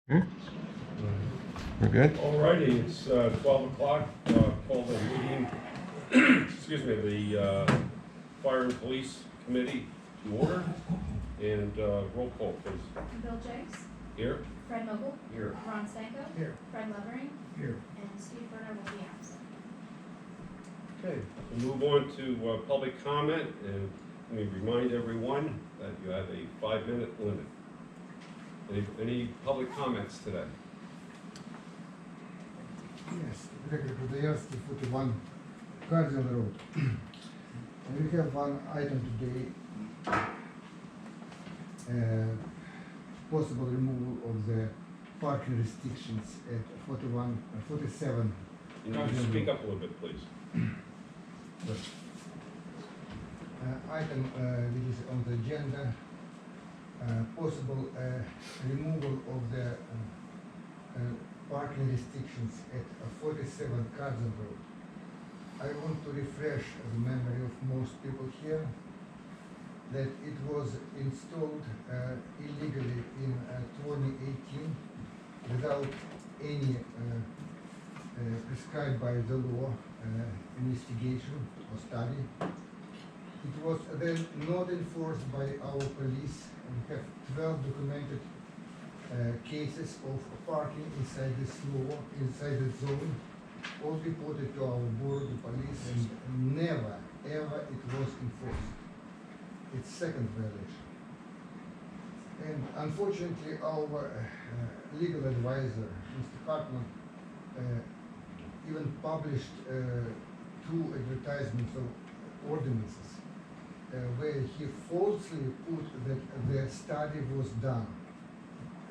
Hmm? We're good? All righty, it's 12 o'clock, call the meeting, excuse me, the Fire and Police Committee to order, and roll call, please. Bill Jakes, Here? Fred Mogle, Here. Ron Stanko, Here. Fred Levering, Here. and Steve Burner will be absent. Okay, we'll move on to public comment, and let me remind everyone that you have a 5-minute limit. Any public comments today? Yes, Director Kudaevsky, 41 Cardinal Road. And we have one item today, possible removal of the parking restrictions at 47 You need to Cardinal speak Road. up a little bit, please. Item which is on the agenda, possible removal of the parking restrictions at 47 Cardinal Road. I want to refresh the memory of most people here that it was installed illegally in 2018 without any prescribed by the law investigation or study. It was then not enforced by our police. We have 12 documented cases of parking inside this law, inside the zone, all reported to our board of police, and never, ever it was enforced. It's second violation. And unfortunately, our legal advisor, Mr. Hartman, even published 2 advertisements of ordinances where he falsely put that the study was done.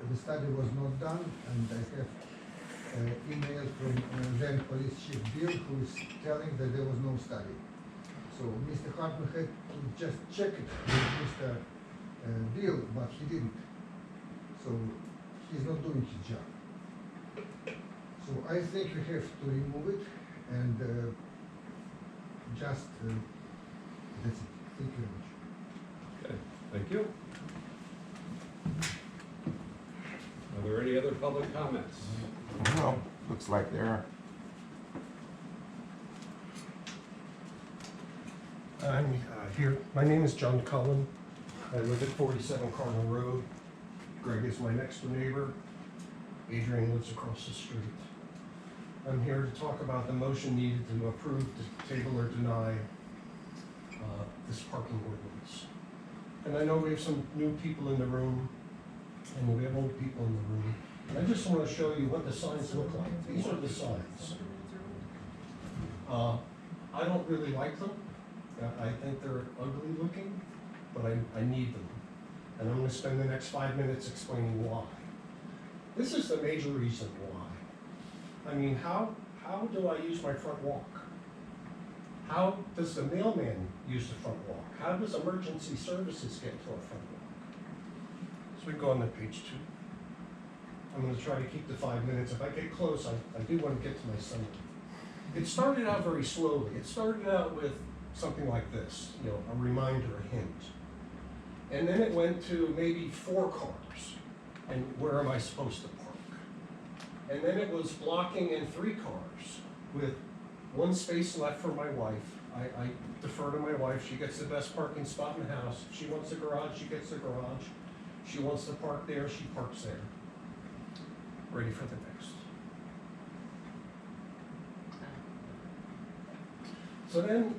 The study was not done, and I have email from then police chief Bill, who is telling that there was no study. So Mr. Hartman had to just check it with Mr. Bill, but he didn't. So he's not doing his job. So I think we have to remove it, and just that's it. Thank you very much. Okay, thank you. Are there any other public comments? Well, looks like there are. I'm here. My name is John Cullen. I live at 47 Cardinal Road. Greg is my next door neighbor. Adrian lives across the street. I'm here to talk about the motion needed to approve, table, or deny this parking ordinance. And I know we have some new people in the room, and we have old people in the room. I just want to show you what the signs look like. These are the signs. I don't really like them. I think they're ugly looking, but I need them. And I'm going to spend the next 5 minutes explaining why. This is the major reason why. I mean, how do I use my front walk? How does the mailman use the front walk? How does emergency services get to our front walk? So we go on to page 2. I'm going to try to keep the 5 minutes. If I get close, I do want to get to my summary. It started out very slowly. It started out with something like this, you know, a reminder, a hint. And then it went to maybe 4 cars, and where am I supposed to park? And then it was blocking in 3 cars with 1 space left for my wife. I defer to my wife. She gets the best parking spot in the house. If she wants a garage, she gets a garage. She wants to park there, she parks there. Ready for the next. So then,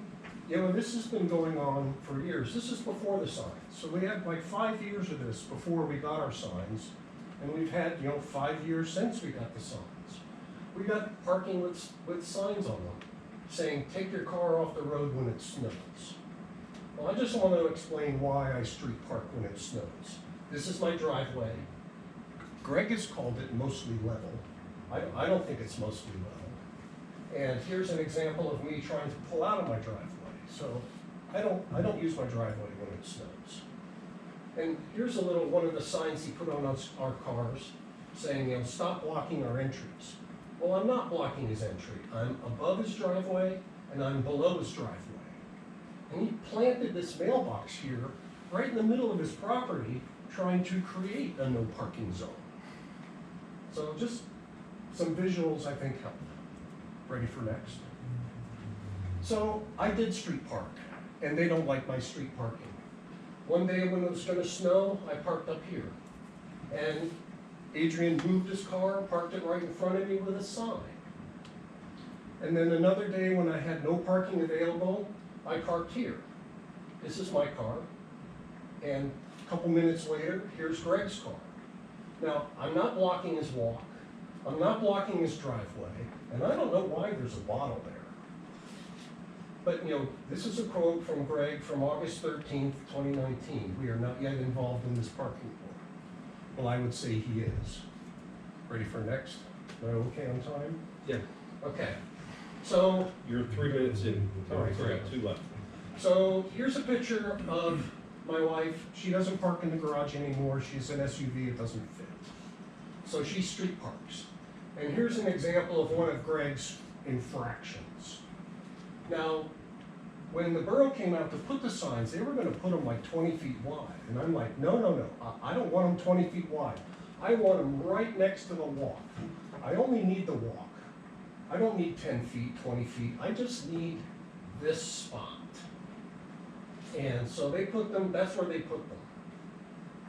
you know, this has been going on for years. This is before the signs. So we had like 5 years of this before we got our signs. And we've had, you know, 5 years since we got the signs. We got parking with signs on them saying, take your car off the road when it snows. Well, I just want to explain why I street park when it snows. This is my driveway. Greg has called it mostly level. I don't think it's mostly level. And here's an example of me trying to pull out of my driveway. So I don't use my driveway when it snows. And here's a little one of the signs he put on our cars saying, you know, stop blocking our entries. Well, I'm not blocking his entry. I'm above his driveway and I'm below his driveway. And he planted this mailbox here right in the middle of his property trying to create a no parking zone. So just some visuals I think help. Ready for next? So I did street park, and they don't like my street parking. One day when it was gonna snow, I parked up here. And Adrian moved his car, parked it right in front of me with a sign. And then another day when I had no parking available, I parked here. This is my car. And a couple minutes later, here's Greg's car. Now, I'm not blocking his walk. I'm not blocking his driveway. And I don't know why there's a bottle there. But, you know, this is a quote from Greg from August 13th, 2019. We are not yet involved in this parking lot. Well, I would say he is. Ready for next? Am I okay on time? Yeah. Okay. So, You're 3 minutes in. All right, We got 2 left. so here's a picture of my wife. She doesn't park in the garage anymore. She's an SUV, it doesn't fit. So she street parks. And here's an example of one of Greg's infractions. Now, when the borough came out to put the signs, they were gonna put them like 20 feet wide. And I'm like, no, I don't want them 20 feet wide. I want them right next to the walk. I only need the walk. I don't need 10 feet, 20 feet. I just need this spot. And so they put them, that's where they put them.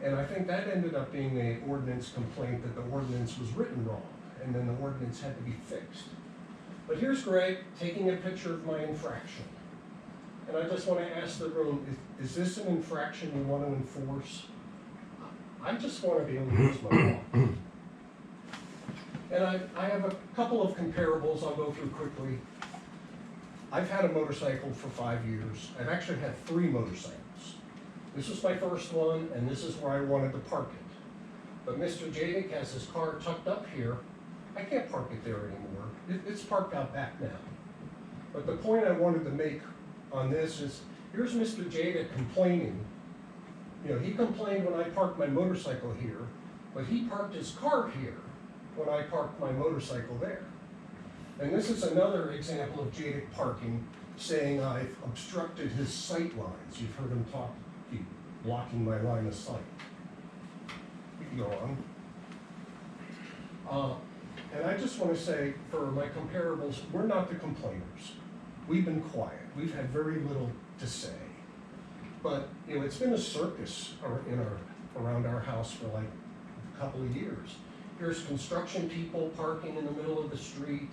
And I think that ended up being an ordinance complaint that the ordinance was written wrong, and then the ordinance had to be fixed. But here's Greg taking a picture of my infraction. And I just want to ask the room, is this an infraction we want to enforce? I just want to be able to use my walk. And I have a couple of comparables I'll go through quickly. I've had a motorcycle for 5 years. I've actually had 3 motorcycles. This was my first one, and this is where I wanted to park it. But Mr. Jadick has his car tucked up here. I can't park it there anymore. It's parked out back now. But the point I wanted to make on this is, here's Mr. Jadick complaining. You know, he complained when I parked my motorcycle here, but he parked his car here when I parked my motorcycle there. And this is another example of Jadick parking, saying I've obstructed his sight lines. You've heard him talk, keep blocking my line of sight. We can go on. And I just want to say, for my comparables, we're not the complainers. We've been quiet. We've had very little to say. But, you know, it's been a circus around our house for like a couple of years. Here's construction people parking in the middle of the street,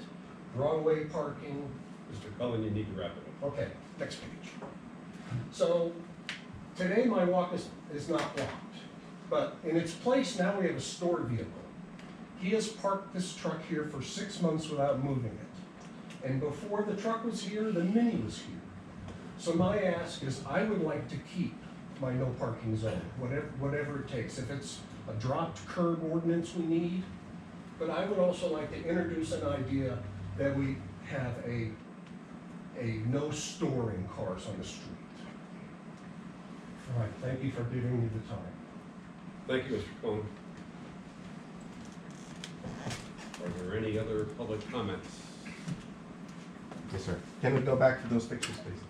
wrong way parking. Mr. Cullen, you need to wrap it up. Okay, next page. So, today my walk is not blocked, but in its place now we have a stored vehicle. He has parked this truck here for 6 months without moving it. And before the truck was here, the Mini was here. So my ask is, I would like to keep my no parking zone, whatever it takes. If it's a dropped curb ordinance we need, but I would also like to introduce an idea that we have a no storing cars on the street. All right, thank you for giving me the time. Thank you, Mr. Cullen. Are there any other public comments? Yes, sir. Can we go back to those pictures, please?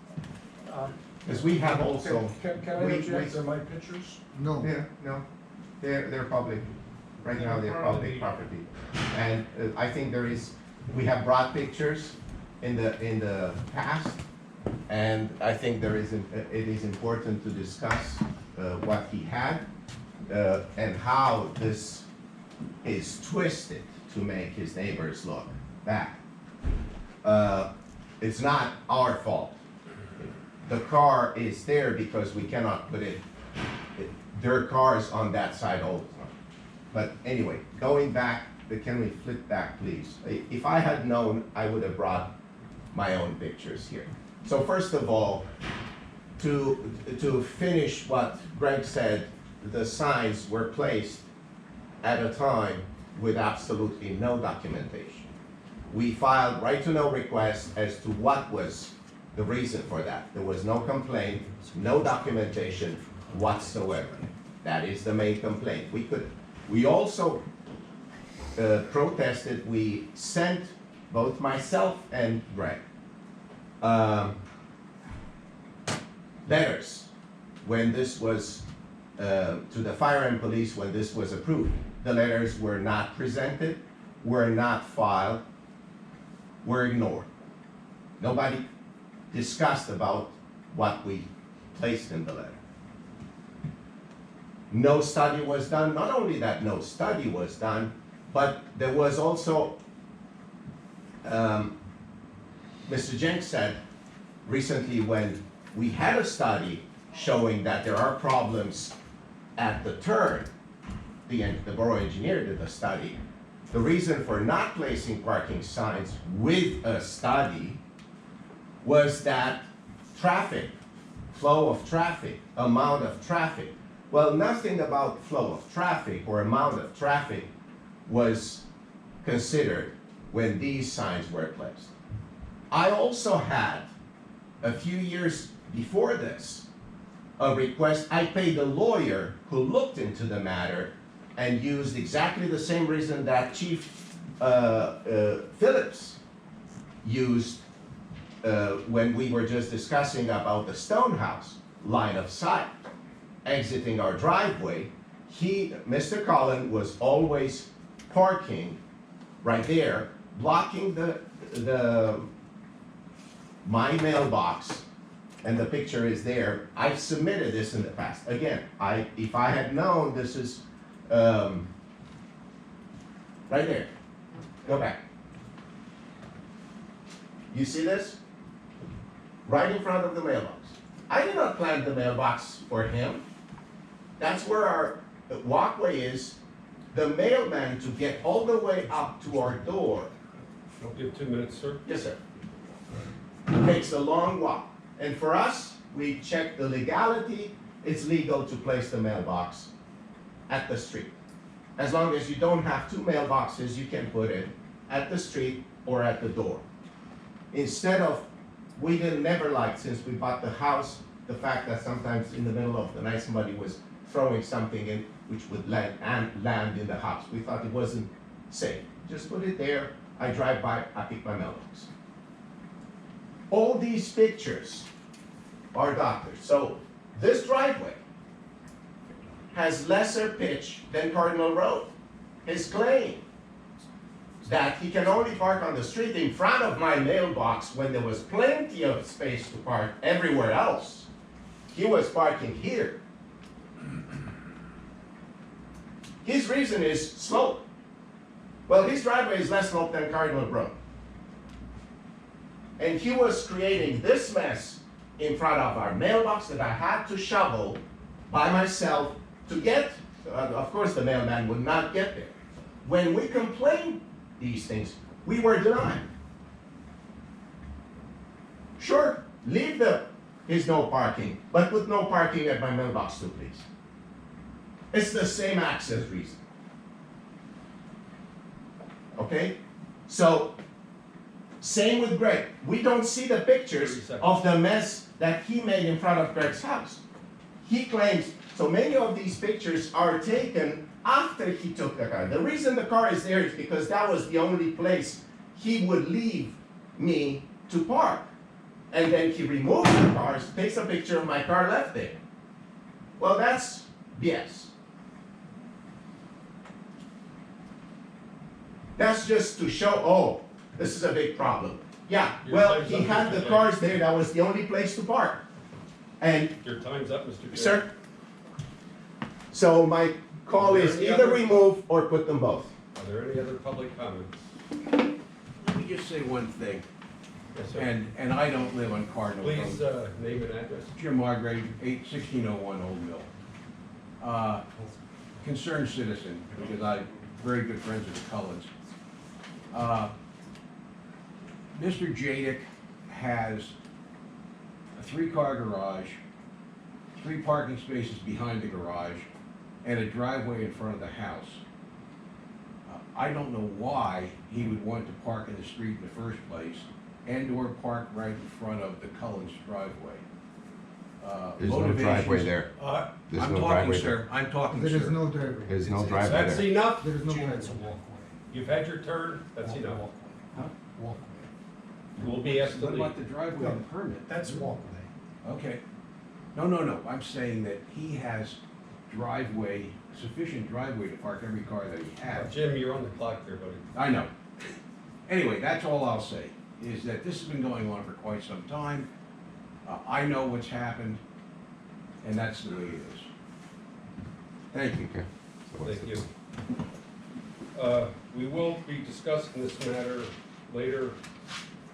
Because we have also. Can I object? Are my pictures? No. Yeah, no, they're public. Right now, they're public property. And I think we have brought pictures in the past, and I think it is important to discuss what he had and how this is twisted to make his neighbors look bad. It's not our fault. The car is there because we cannot put their cars on that side all the time. But anyway, going back, can we flip back, please? If I had known, I would have brought my own pictures here. So first of all, to finish what Greg said, the signs were placed at a time with absolutely no documentation. We filed right-to-know requests as to what was the reason for that. There was no complaint, no documentation whatsoever. That is the main complaint. We also protested. We sent both myself and Greg letters when this was to the fire and police when this was approved. the letters were not presented, were not filed, were ignored. Nobody discussed about what we placed in the letter. No study was done. Not only that no study was done, but there was also, Mr. Jenks said recently when we had a study showing that there are problems at the turn, the borough engineer did a study. The reason for not placing parking signs with a study was that traffic, flow of traffic, amount of traffic. Well, nothing about flow of traffic or amount of traffic was considered when these signs were placed. I also had, a few years before this, a request. I paid a lawyer who looked into the matter and used exactly the same reason that Chief Phillips used when we were just discussing about the Stonehouse line of sight exiting our driveway. Mr. Cullen was always parking right there, blocking my mailbox, and the picture is there. I've submitted this in the past. Again, if I had known, this is right there. Go back. You see this? Right in front of the mailbox. I did not plant the mailbox for him. That's where our walkway is. The mailman, to get all the way up to our door, You have 2 minutes, sir. yes, sir, takes a long walk. And for us, we check the legality. It's legal to place the mailbox at the street. As long as you don't have 2 mailboxes, you can put it at the street or at the door. Instead of, we never liked, since we bought the house, the fact that sometimes in the middle of the night somebody was throwing something in which would land in the house. We thought it wasn't safe. Just put it there. I drive by, I pick my mailbox. All these pictures are doctored. So this driveway has lesser pitch than Cardinal Road. His claim that he can only park on the street in front of my mailbox when there was plenty of space to park everywhere else. He was parking here. His reason is slope. Well, his driveway is less slope than Cardinal Road. And he was creating this mess in front of our mailbox that I had to shovel by myself to get. Of course, the mailman would not get there. When we complained these things, we were denied. Sure, leave his no parking, but put no parking at my mailbox too, please. It's the same access reason. Okay? So, same with Greg. We don't see the 30 pictures seconds. of the mess that he made in front of Greg's house. He claims, so many of these pictures are taken after he took the car. The reason the car is there is because that was the only place he would leave me to park. And then he removes the cars, takes a picture of my car left there. Well, that's BS. That's just to show, oh, this is a big problem. Yeah, Your well, time's he up, had Mr. the Jay. cars there, that was the only place to park. And, Your time's up, Mr. Chair. sir, so my call Are there is any either other- remove or put them both. Are there any other public comments? Let me just say one thing, Yes, sir. and I don't live on Cardinal Please, Road. name and address. Jim Margrave, 1601 Old Mill. Concerned citizen, because I'm very good friends with the Cullens. Mr. Jadick has a 3-car garage, 3 parking spaces behind the garage, and a driveway in front of the house. I don't know why he would want to park in the street in the first place and/or park right in front of the Cullens driveway. There's no Motivations- driveway there. There's I'm no talking, driveway sir, I'm talking, There is sir. no driveway. There's no It's- driveway That's there. enough. There is no Gene, it's a driveway. walkway. You've had your turn. That's enough. Huh? Walkway. You will be asked to What leave. about the driveway and permit? That's walkway. Okay. No, I'm saying that he has driveway sufficient driveway to park every car that he has. Jim, you're on the clock there, buddy. I know. Anyway, that's all I'll say, is that this has been going on for quite some time. I know what's happened, and that's the way it is. Thank you. Thank you. We will be discussing this matter later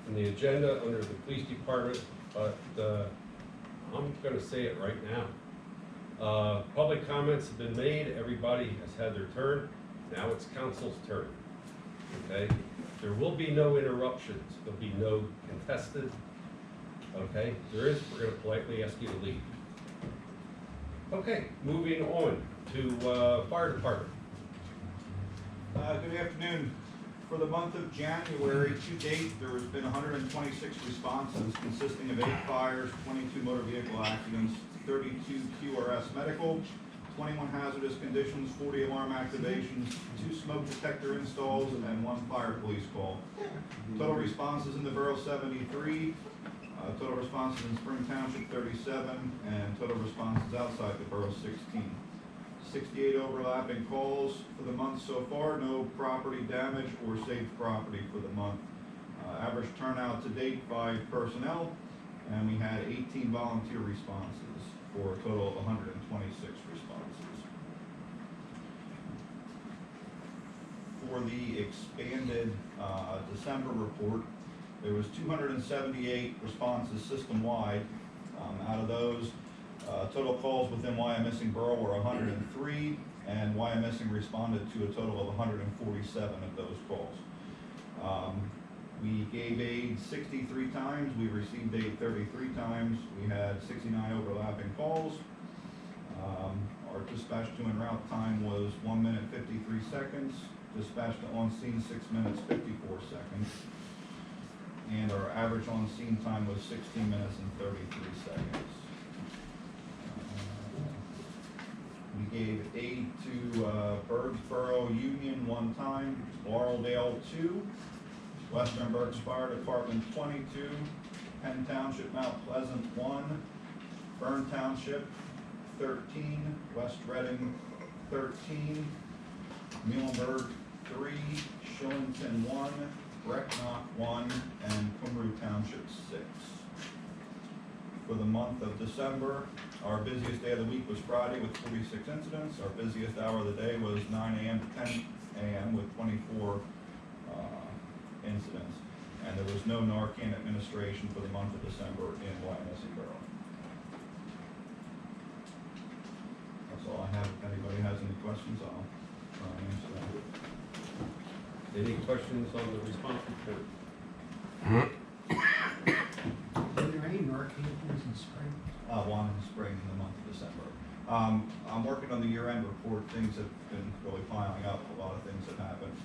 in the agenda under the police department, but I'm gonna say it right now. Public comments have been made, everybody has had their turn, now it's council's turn, okay? There will be no interruptions, there'll be no contested, okay? There is, we're gonna politely ask you to leave. Okay, moving on to fire department. Good afternoon. For the month of January to date, there has been 126 responses consisting of 8 fires, 22 motor vehicle accidents, 32 QRS medical, 21 hazardous conditions, 40 alarm activations, 2 smoke detector installs, and 1 fire police call. Total responses in the borough 73, total responses in Spring Township 37, and total responses outside the borough 16. 68 overlapping calls for the month so far, no property damage or saved property for the month. Average turnout to date, 5 personnel, and we had 18 volunteer responses for a total of 126 responses. For the expanded December report, there was 278 responses system-wide. Out of those, total calls within Wyomissing Borough were 103, and Wyomissing responded to a total of 147 of those calls. We gave aid 63 times, we received aid 33 times, we had 69 overlapping calls. Our dispatch to en route time was 1 minute 53 seconds, dispatch to on scene 6 minutes 54 seconds, and our average on scene time was 16 minutes and 33 seconds. We gave aid to Bergsboro Union 1 time, Laureldale 2, Western Berks Fire Department 22, Penn Township Mount Pleasant 1, Fern Township 13, West Reading 13, Muhlenberg 3, Shillington 1, Brecknock 1, and Cumru Township 6. For the month of December, our busiest day of the week was Friday with 46 incidents. Our busiest hour of the day was 9 a.m. to 10 a.m. with 24 incidents. And there was no Narcan administration for the month of December in Wyomissing Borough. That's all I have. If anybody has any questions, I'll try and answer them. Any questions on the response report? Are there any Narcan in spring? One in spring in the month of December. I'm working on the year-end report. Things have been really piling up. A lot of things have happened.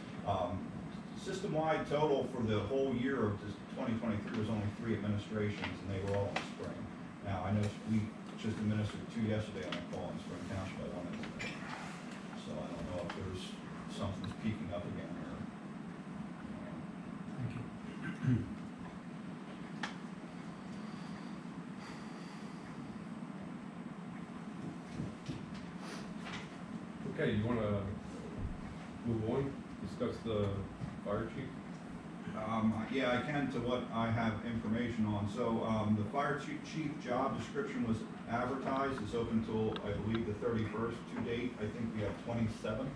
System-wide total for the whole year of 2023 was only 3 administrations, and they were all in spring. Now, I know we just administered 2 yesterday on a call in Spring Township by 1 incident. So I don't know if there's something that's peaking up again or. Thank you. Okay, you wanna move on, discuss the fire chief? Yeah, I can to what I have information on. So, the fire chief job description was advertised. It's open till, I believe, the 31st to date. I think we have 27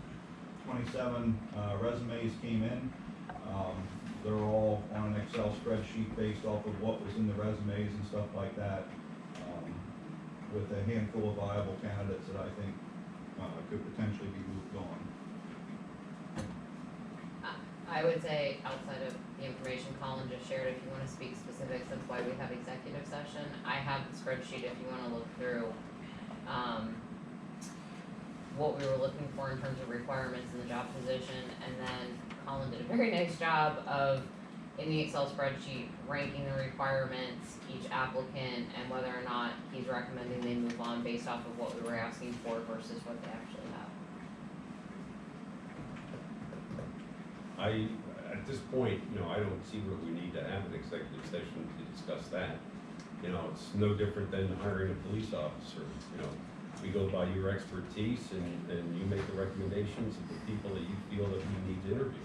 resumes came in. They're all on an Excel spreadsheet based off of what was in the resumes and stuff like that, with a handful of viable candidates that I think could potentially be moved on. I would say outside of the information Colin just shared, if you wanna speak specifics, that's why we have executive session. I have the spreadsheet if you wanna look through, what we were looking for in terms of requirements in the job position, and then Colin did a very nice job of, in the Excel spreadsheet, ranking the requirements, each applicant, and whether or not he's recommending they move on based off of what we were asking for versus what they actually have. At this point, I don't see where we need to have an executive session to discuss that. It's no different than hiring a police officer, we go by your expertise and you make the recommendations of the people that you feel that we need to interview.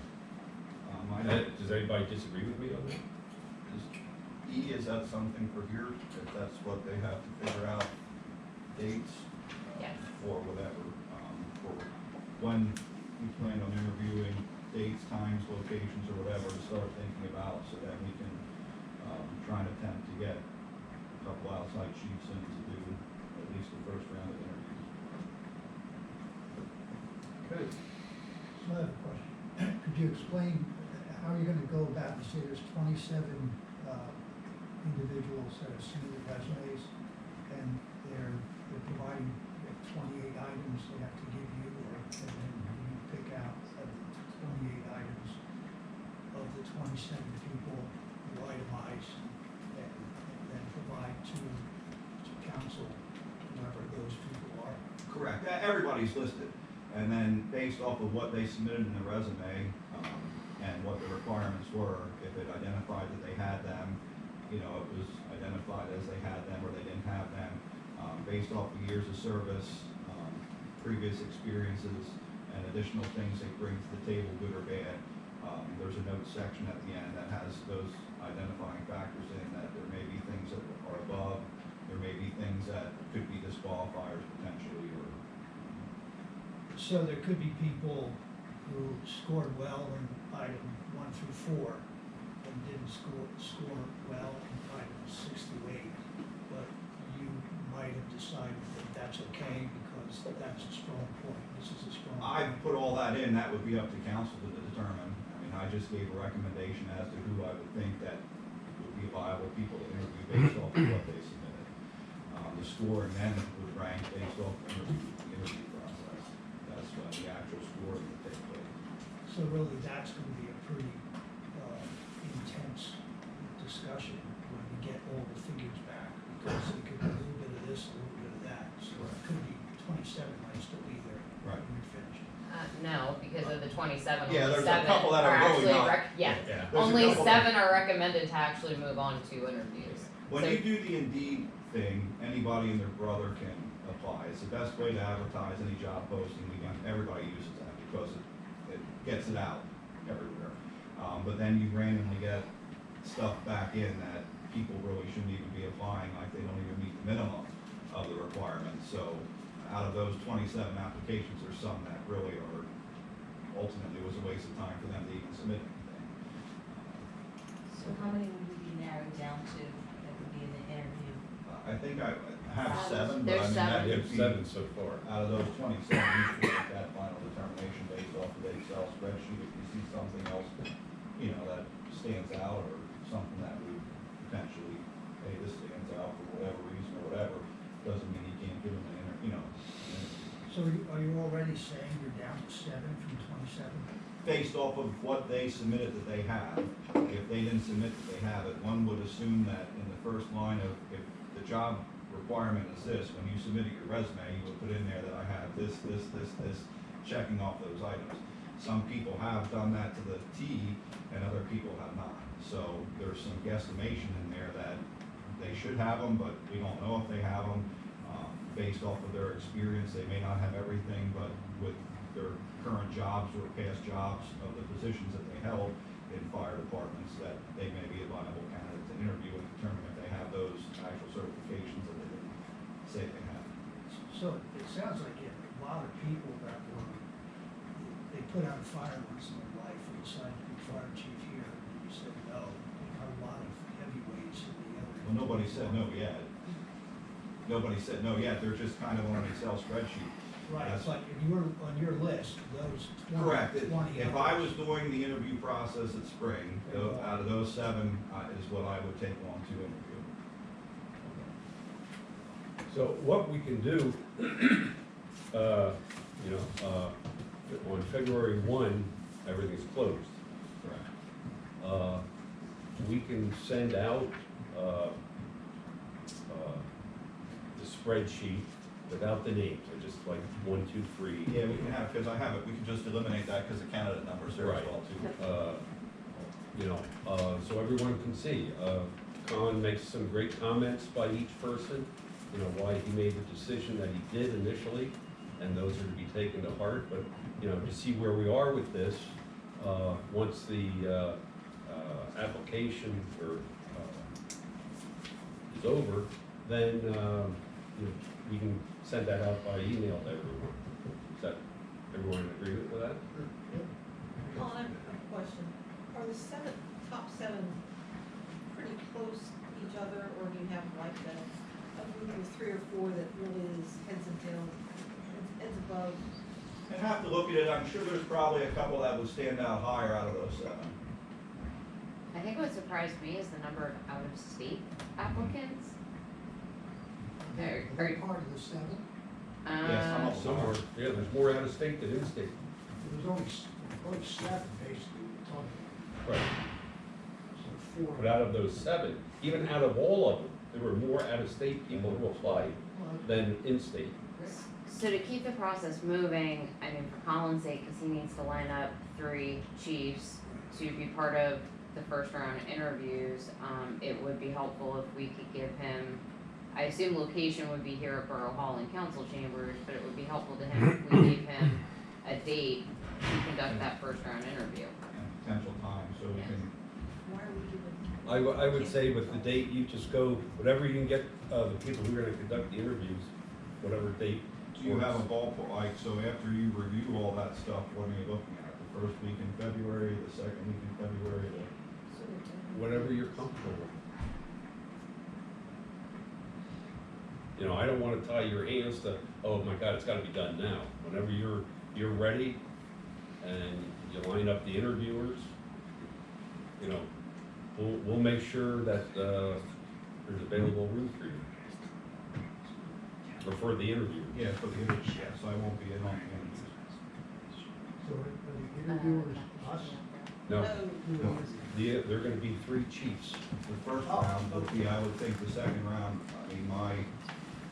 I know, Does anybody disagree with me on that? is that something for here, if that's what they have to figure out, dates Yes. or whatever, for when we plan on interviewing, dates, times, locations, or whatever, to start thinking about, so that we can, try and attempt to get a couple outside chiefs in to do at least the first round of interviews. Okay. So I have a question. Could you explain how you're gonna go about, you say there's 27 individuals that have submitted resumes, and they're providing 28 items they have to give you, or and then you pick out of the 28 items of the 27 people, you itemize and then provide to council, whoever those people are. Correct, everybody's listed, and then based off of what they submitted in the resume, and what the requirements were, if it identified that they had them, you know, it was identified as they had them or they didn't have them, based off of years of service, previous experiences, and additional things they bring to the table, good or bad. There's a note section at the end that has those identifying factors in, that there may be things that are above, there may be things that could be disqualifiers potentially, or. So there could be people who scored well in item 1 through 4 and didn't score well in items 6 through 8, but you might have decided that that's okay because that's a strong point, this is a strong I point. put all that in, that would be up to council to determine. I mean, I just gave a recommendation as to who I would think that would be viable people to interview based off of what they submitted. The scoring then would rank based off the interview process. That's when the actual scoring would take place. So really, that's gonna be a pretty intense discussion when we get all the figures back, because it could be a little bit of this, a little bit of that, so it could be 27 might still be there Right. when you're finished. No, because of the 27, Yeah, only there's a 7 couple that are really actually not. yeah. There's a Only couple 7 are recommended to actually move on to interviews. When So- you do the Indeed thing, anybody and their brother can apply. It's the best way to advertise any job posting. Everybody uses that because it gets it out everywhere. But then you randomly get stuff back in that people really shouldn't even be applying, like they don't even meet the minimum of the requirements. So out of those 27 applications, there's some that really are, ultimately was a waste of time for them to even submit anything. So how many would we be narrowed down to that would be in the interview? I think I have 7, but I There's mean, that 7. We have would be. 7 so far. Out of those 27, you should make that final determination based off of the Excel spreadsheet. If you see something else, you know, that stands out, or something that would potentially, hey, this stands out for whatever reason or whatever, doesn't mean you can't give them an you know, an interview. So are you already saying you're down to 7 from 27? Based off of what they submitted that they have. If they didn't submit that they have it, one would assume that in the first line of, if the job requirement is this, when you submitted your resume, you would put in there that I have this, checking off those items. Some people have done that to the T, and other people have not. So there's some guesstimation in there that they should have them, but we don't know if they have them. Based off of their experience, they may not have everything, but with their current jobs or past jobs of the positions that they held in fire departments, that they may be a viable candidate to interview and determine if they have those actual certifications that they didn't say they have. So it sounds like you have a lot of people that were, they put out a fire once in their life and decided to be fire chief here, and you said no. You got a lot of heavyweights in the other. Well, nobody said no yet. Nobody said no yet, they're just kind of on an Excel spreadsheet. Right, That's- but if you were on your list, those 20. Correct. 20 If I others. was doing the interview process at Spring, out of those 7 is what I would take on to interview. So what we can do, you know, on February 1, everything's closed. Correct. We can send out the spreadsheet without the names, or just like 1, 2, 3. Yeah, we can have, because I have it, we can just eliminate that because the candidate numbers there as Right. well too. You know, so everyone can see. Colin makes some great comments by each person. you know, why he made the decision that he did initially, and those are to be taken to heart, but, you know, to see where we are with this, once the, application is over, then, you know, we can send that out by email to everyone. Is that, everyone in agreement with that? Paul, I have a question. Are the top seven pretty close to each other, or do you have like a group of 3 or 4 that really is heads and tails, heads above? I'd have to look at it, I'm sure there's probably a couple that would stand out higher out of those 7. I think what surprised me is the number of out-of-state applicants. Are they part of the 7? Yes, some of them. Somewhere, yeah, there's more out of state than in state. There's only 7 basically we're talking Right. about, so 4. But out of those 7, even out of all of them, there were more out of state people who applied than in state. So to keep the process moving, I mean, for Colin's sake, because he needs to line up 3 chiefs to be part of the first round interviews, it would be helpful if we could give him, I assume location would be here at Borough Hall and Council Chambers, but it would be helpful to him if we gave him a date to conduct that first round interview. And potential time, so we can, Why are we giving? I would say with the date, you just go, whatever you can get, the people who are gonna conduct the interviews, whatever date. do you have a ballpark, like, so after you review all that stuff, what are you looking at? The first week in February, the second week in February, Whatever you're comfortable with. You know, I don't wanna tie your hands to, oh my God, it's gotta be done now. Whenever you're ready and you line up the interviewers, you know, we'll make sure that, there's available room for you. Or for the interview. Yeah, for the interview, yeah, so I won't be in on the interviews. So are the interviewers us? No, No. they're gonna be 3 chiefs. The first round would be, I would think the second round, I mean, my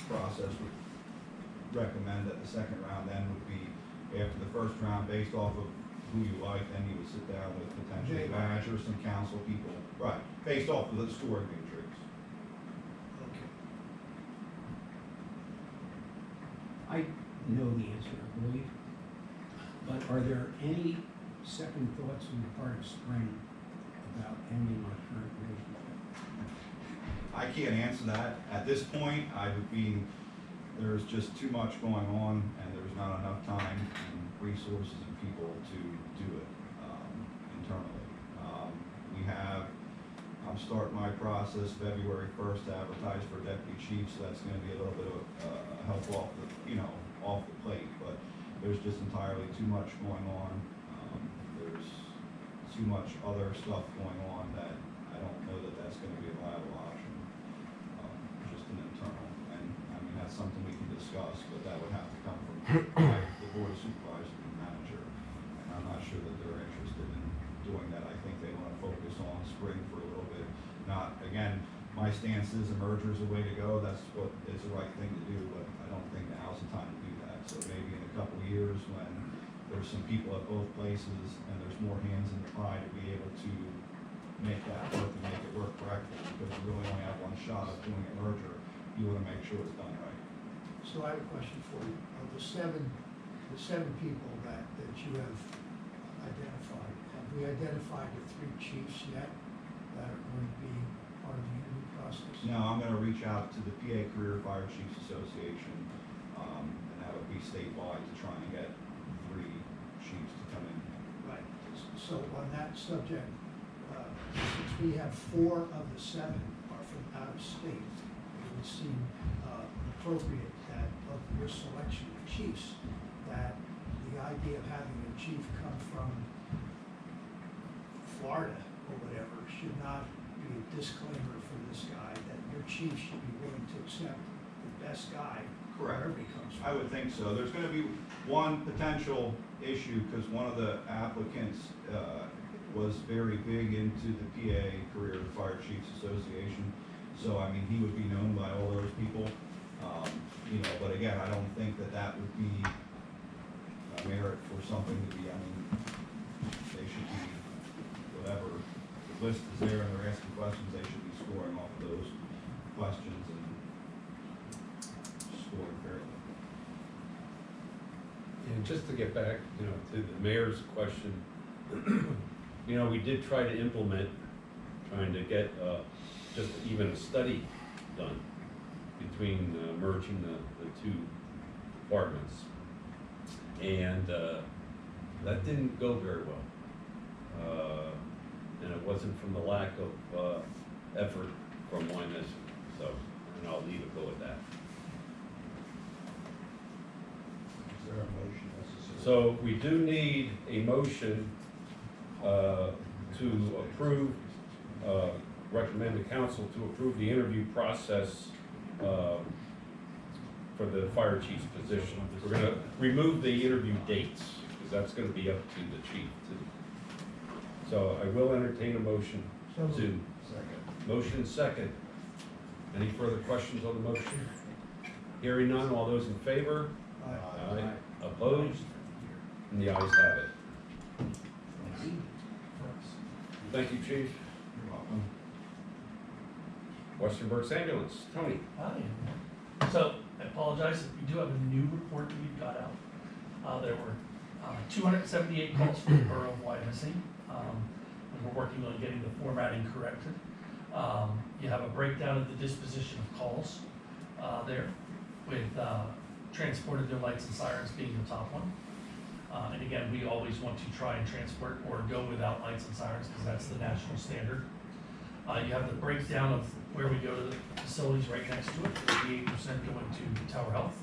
process would recommend that the second round then would be, after the first round, based off of who you like, then you would sit down with potentially managers, some council people, right, based off of the score matrix. Okay. I know the answer, I believe, but are there any second thoughts on the part of Spring about ending our current relationship? I can't answer that. At this point, I would be, there's just too much going on and there's not enough time and resources and people to do it internally. I'm starting my process February 1st to advertise for deputy chief, so that's gonna be a little bit of help off the, off the plate, but there's just entirely too much going on. There's too much other stuff going on that I don't know that that's gonna be a viable option. Just an internal, and I mean, that's something we can discuss, but that would have to come from the board of supervisors and the manager. And I'm not sure that they're interested in doing that. I think they wanna focus on spring for a little bit. Not, again, my stance is a merger is the way to go. That's what is the right thing to do, but I don't think now's the time to do that. So maybe in a couple of years when there's some people at both places and there's more hands in the pie to be able to make that work and make it work correctly, because you really only have one shot of doing a merger. You wanna make sure it's done right. So I have a question for you. Of the seven people that you have identified, have we identified the 3 chiefs yet that are going to be part of the interview process? Now, I'm gonna reach out to the PA Career Fire Chiefs Association, and that would be statewide to try and get 3 chiefs to come in. Right. So on that subject, since we have 4 of the 7 are from out of state, it would seem appropriate that of your selection of chiefs, that the idea of having a chief come from Florida or whatever should not be a disclaimer for this guy, that your chief should be willing to accept the best guy wherever he comes from. I would think so. There's gonna be one potential issue, because one of the applicants, was very big into the PA Career Fire Chiefs Association. So, I mean, he would be known by all those people, but again, I don't think that would be a merit for something to be, I mean, they should be, whatever, the list is there and they're asking questions, they should be scoring off of those questions, and just to get back, to the mayor's question, we did try to implement, trying to get, just even a study done between merging the two departments. And, that didn't go very well. And it wasn't from the lack of, effort from Wyomissing, so, and I'll leave it go at that. Is there a motion necessary? So we do need a motion to approve, recommend the council to approve the interview process for the fire chief's position. We're gonna remove the interview dates, because that's gonna be up to the chief too. So I will entertain a motion So to, Second. motion second. Any further questions on the motion? Hearing none, all those in favor? Aye. Opposed? And the ayes have it. Thank you, chief. You're welcome. Western Berks Ambulance, Tony. Hi. So I apologize if we do have a new report that we've got out. There were 278 calls from the borough of Wyomissing. And we're working on getting the formatting corrected. You have a breakdown of the disposition of calls there, with transported their lights and sirens being the top one. And again, we always want to try and transport or go without lights and sirens because that's the national standard. You have the breakdown of where we go to the facilities right next to it, 88% going to Tower Health.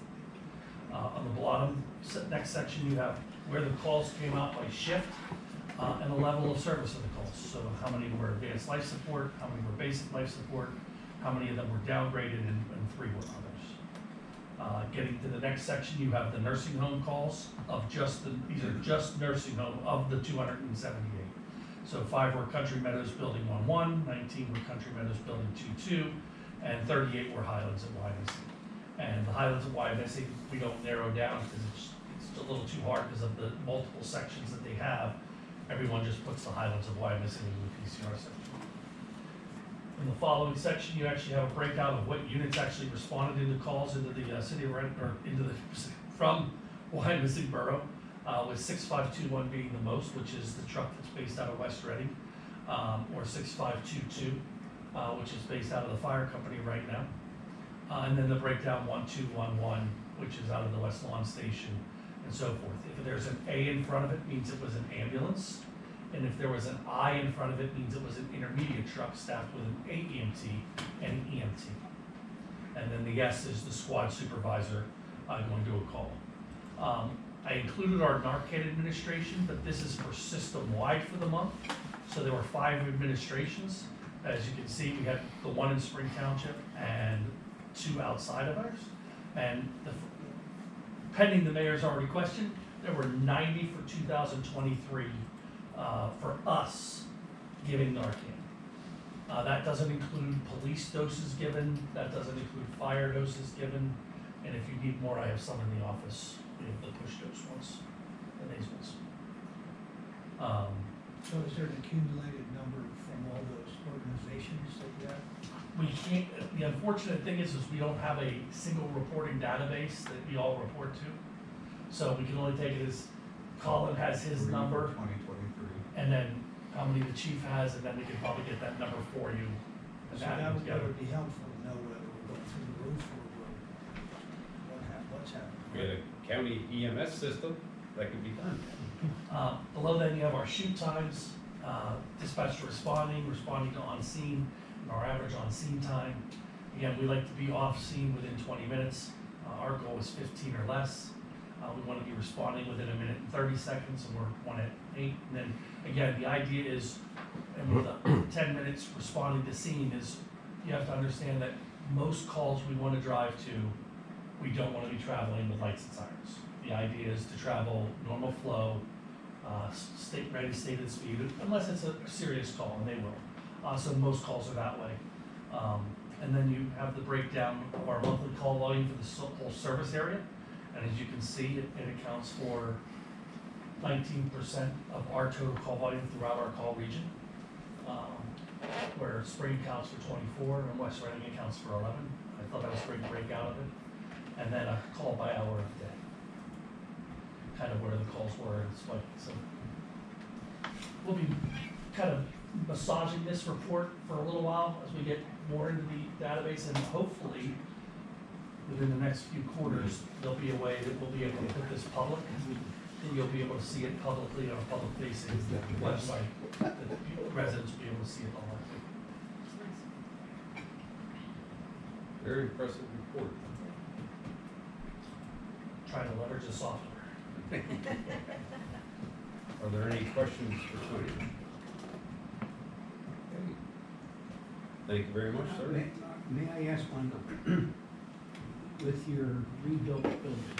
On the bottom, next section, you have where the calls came out by shift and the level of service of the calls. So how many were advanced life support, how many were basic life support, how many of them were downgraded, and 3 were others. Getting to the next section, you have the nursing home calls of these are just nursing home of the 278. So 5 were Country Meadows Building 1-1, 19 were Country Meadows Building 2-2, and 38 were Highlands at Wyomissing. And the Highlands at Wyomissing, we don't narrow down because it's a little too hard because of the multiple sections that they have. Everyone just puts the Highlands of Wyomissing in the PCR section. In the following section, you actually have a breakout of what units actually responded into calls into the city of from Wyomissing Borough, with 6521 being the most, which is the truck that's based out of West Reading, or 6522, which is based out of the fire company right now. And then the breakdown 1211, which is out of the West Lawn Station, and so forth. If there's an A in front of it, means it was an ambulance. And if there was an I in front of it, means it was an intermediate truck staffed with an AEMT and an EMT. And then the S is the squad supervisor going to a call. I included our Narcan administration, but this is for system-wide for the month. So there were 5 administrations. As you can see, we had the 1 in Spring Township and 2 outside of ours. And pending the mayor's already question, there were 90 for 2023 for us giving Narcan. That doesn't include police doses given, that doesn't include fire doses given, and if you need more, I have some in the office. We have the push dose ones, the nasal ones. So is there an accumulated number from all those organizations that you have? We can't, the unfortunate thing is we don't have a single reporting database that we all report to. So we can only take it as Colin has his number, 2023. and then how many the chief has, and then we can probably get that number for you. And So add them that together. would be helpful to know whether we're going through the roof or what's happening. We had a county EMS system that could be done. Below that, you have our shoot times, dispatch to responding to on scene, and our average on scene time. Again, we like to be off scene within 20 minutes. Our goal is 15 or less. We want to be responding within 1 minute and 30 seconds, and we're 1 at 8. And then again, the idea is, and with the 10 minutes responding to scene is, you have to understand that most calls we want to drive to, we don't want to be traveling with lights and sirens. The idea is to travel normal flow, ready stated speed, unless it's a serious call, and they will. So most calls are that way. And then you have the breakdown of our monthly call volume for the whole service area. And as you can see, it accounts for 19% of our total call volume throughout our call region. Where Spring accounts for 24 and West Reading accounts for 11. I thought I was a great breakout of it. And then a call by hour of day. kind of where the calls were and stuff, so. We'll be kind of massaging this report for a little while as we get more into the database, and hopefully, within the next few quarters, there'll be a way that we'll be able to put this public, and you'll be able to see it publicly on a public facing website, that the residents will be able to see it all. Very impressive report. Trying to leverage the software. Are there any questions for Tony? Okay. Thank you very much, sir. May I ask one, with your rebuilt building,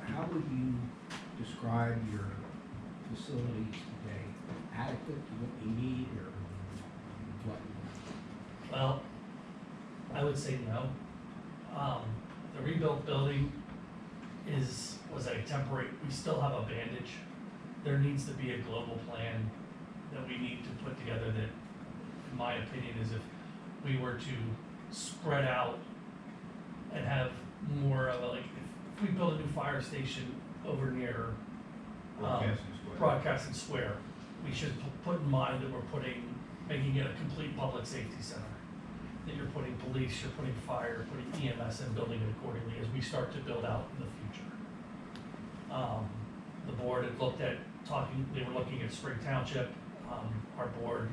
how would you describe your facilities today? Adequate to what you need, or what? Well, I would say no. The rebuilt building was a temporary, we still have a bandage. There needs to be a global plan that we need to put together that, in my opinion, is if we were to spread out and have more of a, like, if we build a new fire station over near Broadcasting Square, we should put in mind that we're making it a complete public safety center. That you're putting police, you're putting fire, putting EMS, and building it accordingly as we start to build out in the future. The board had looked at they were looking at Spring Township. Our board,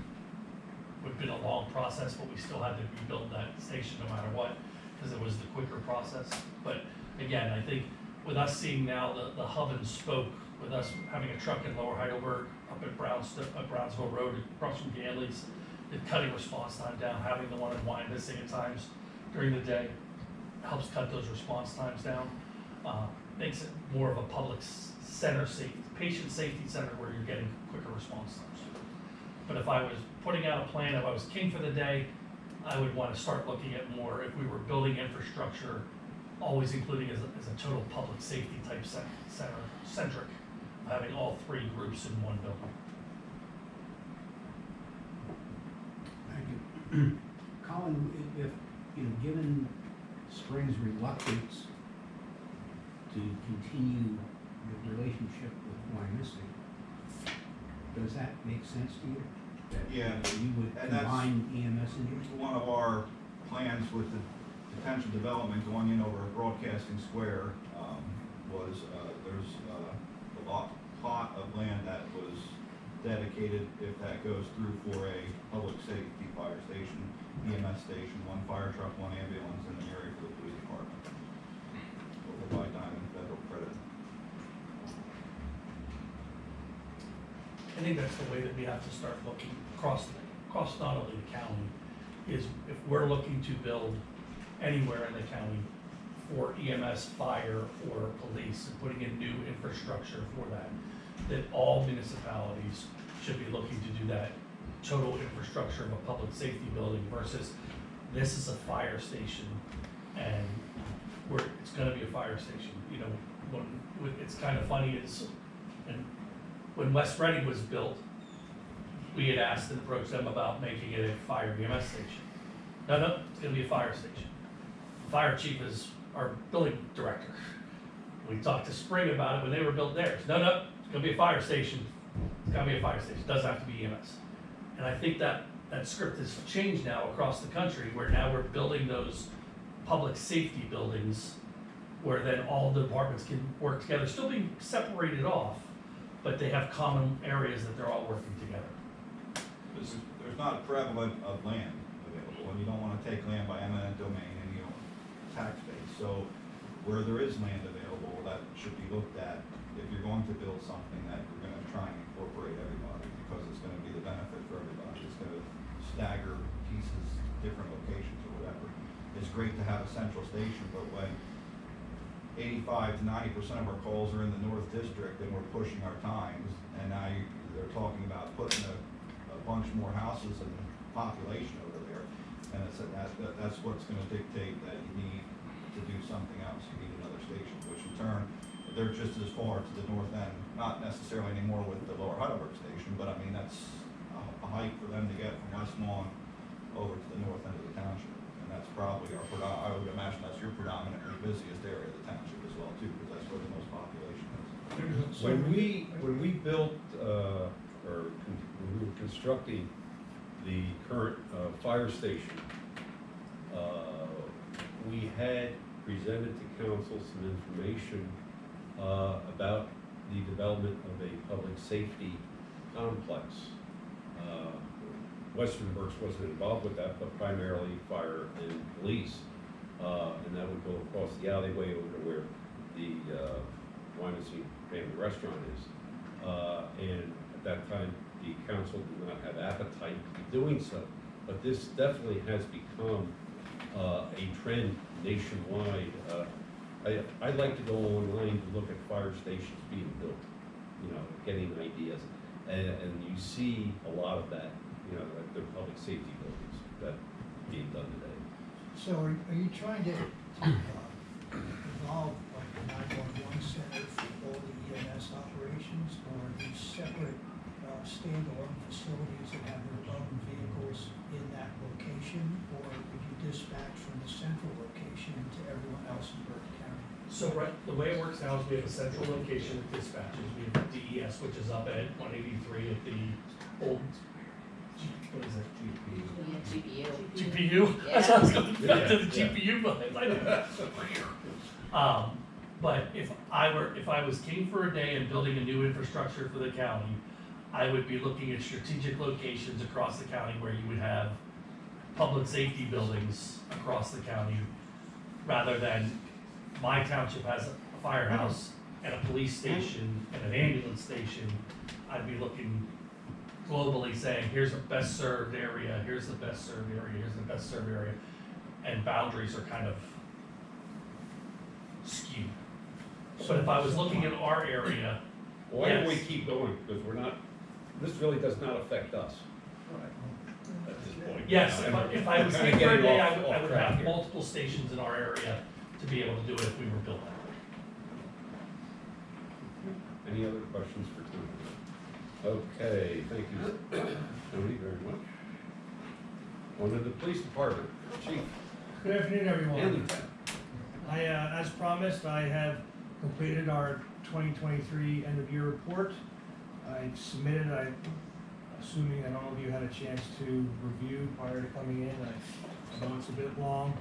would have been a long process, but we still had to rebuild that station no matter what, because it was the quicker process. But again, I think with us seeing now the hub and spoke, with us having a truck in Lower Heidelberg, up at Brownsville Road, across from Ganley's, the cutting response time down, having the one in Wyomissing at times during the day helps cut those response times down. Makes it more of a public center patient safety center where you're getting quicker response times. But if I was putting out a plan, if I was king for the day, I would want to start looking at more, if we were building infrastructure, always including as a total public safety type centric, having all three groups in one building. Thank you. Colin, if, given Spring's reluctance to continue the relationship with Wyomissing, does that make sense to you? That Yeah, you would and that's combine EMS and yours? one of our plans with the potential development going in over Broadcasting Square, there's a plot of land that was dedicated, if that goes through, for a public safety fire station, EMS station, one fire truck, one ambulance, and an area for the police department. Over by Diamond Federal Credit. I think that's the way that we have to start looking across not only the county, is if we're looking to build anywhere in the county for EMS, fire, or police, and putting in new infrastructure for that all municipalities should be looking to do that total infrastructure of a public safety building versus this is a fire station and it's gonna be a fire station. It's kind of funny and when West Reading was built, we had asked and approached them about making it a fire EMS station. No, it's gonna be a fire station. The fire chief is our building director. We talked to Spring about it when they were built theirs. No, it's gonna be a fire station. It's gotta be a fire station. It doesn't have to be EMS. And I think that script has changed now across the country, where now we're building those public safety buildings where then all the departments can work together, still being separated off, but they have common areas that they're all working together. There's not a prevalent of land available, and you don't want to take land by eminent domain and tax base. So where there is land available, that should be looked at if you're going to build something that you're going to try and incorporate everybody, because it's going to be the benefit for everybody. It's going to stagger pieces, different locations or whatever. It's great to have a central station, but when 85 to 90% of our calls are in the North District and we're pushing our times, and now they're talking about putting a bunch more houses and population over there, and that's what's going to dictate that you need to do something else. You need another station, which in turn, they're just as far to the north end, not necessarily anymore with the Lower Heidelberg station, but I mean, that's a hike for them to get from West Lawn over to the north end of the township. And that's probably I would imagine that's your predominantly busiest area of the township as well too, because that's where the most population is. When we built, when we were constructing the current fire station, we had presented to council some information about the development of a public safety complex. Western Berks wasn't involved with that, but primarily fire and police. And that would go across the alleyway over to where the Wyomissing family restaurant is. And at that time, the council did not have appetite to be doing so. But this definitely has become a trend nationwide. I'd like to go online to look at fire stations being built, you know, getting ideas. And you see a lot of that, you know, like the public safety buildings that being done today. So are you trying to evolve like the 911 center for all the EMS operations, or are these separate standalone facilities that have their own vehicles in that location, or would you dispatch from the central location to everyone else in Berks County? So right, the way it works now is we have a central location of dispatches. We have DES, which is up at 183 at the old, what is it? GPU. GPU? Yeah. That's what I was going back to the Yeah. GPU behind. But if I was king for a day and building a new infrastructure for the county, I would be looking at strategic locations across the county where you would have public safety buildings across the county, rather than my township has a firehouse and a police station and an ambulance station. I'd be looking globally, saying, here's the best served area, here's the best served area, here's the best served area, and boundaries are kind of skewed. But if I was looking at our area, Why don't we yes. keep going? Because we're not, this really does not affect us at this point. Yes, And if I was we're king kinda for a getting day, off- I off would track have here. multiple stations in our area to be able to do it if we were built that way. Any other questions for Tony? Okay, thank you, Tony, very much. On to the police department, chief. Good afternoon, everyone. Handicap. As promised, I have completed our 2023 end-of-year report. I submitted, assuming that all of you had a chance to review prior to coming in. I know it's a bit long.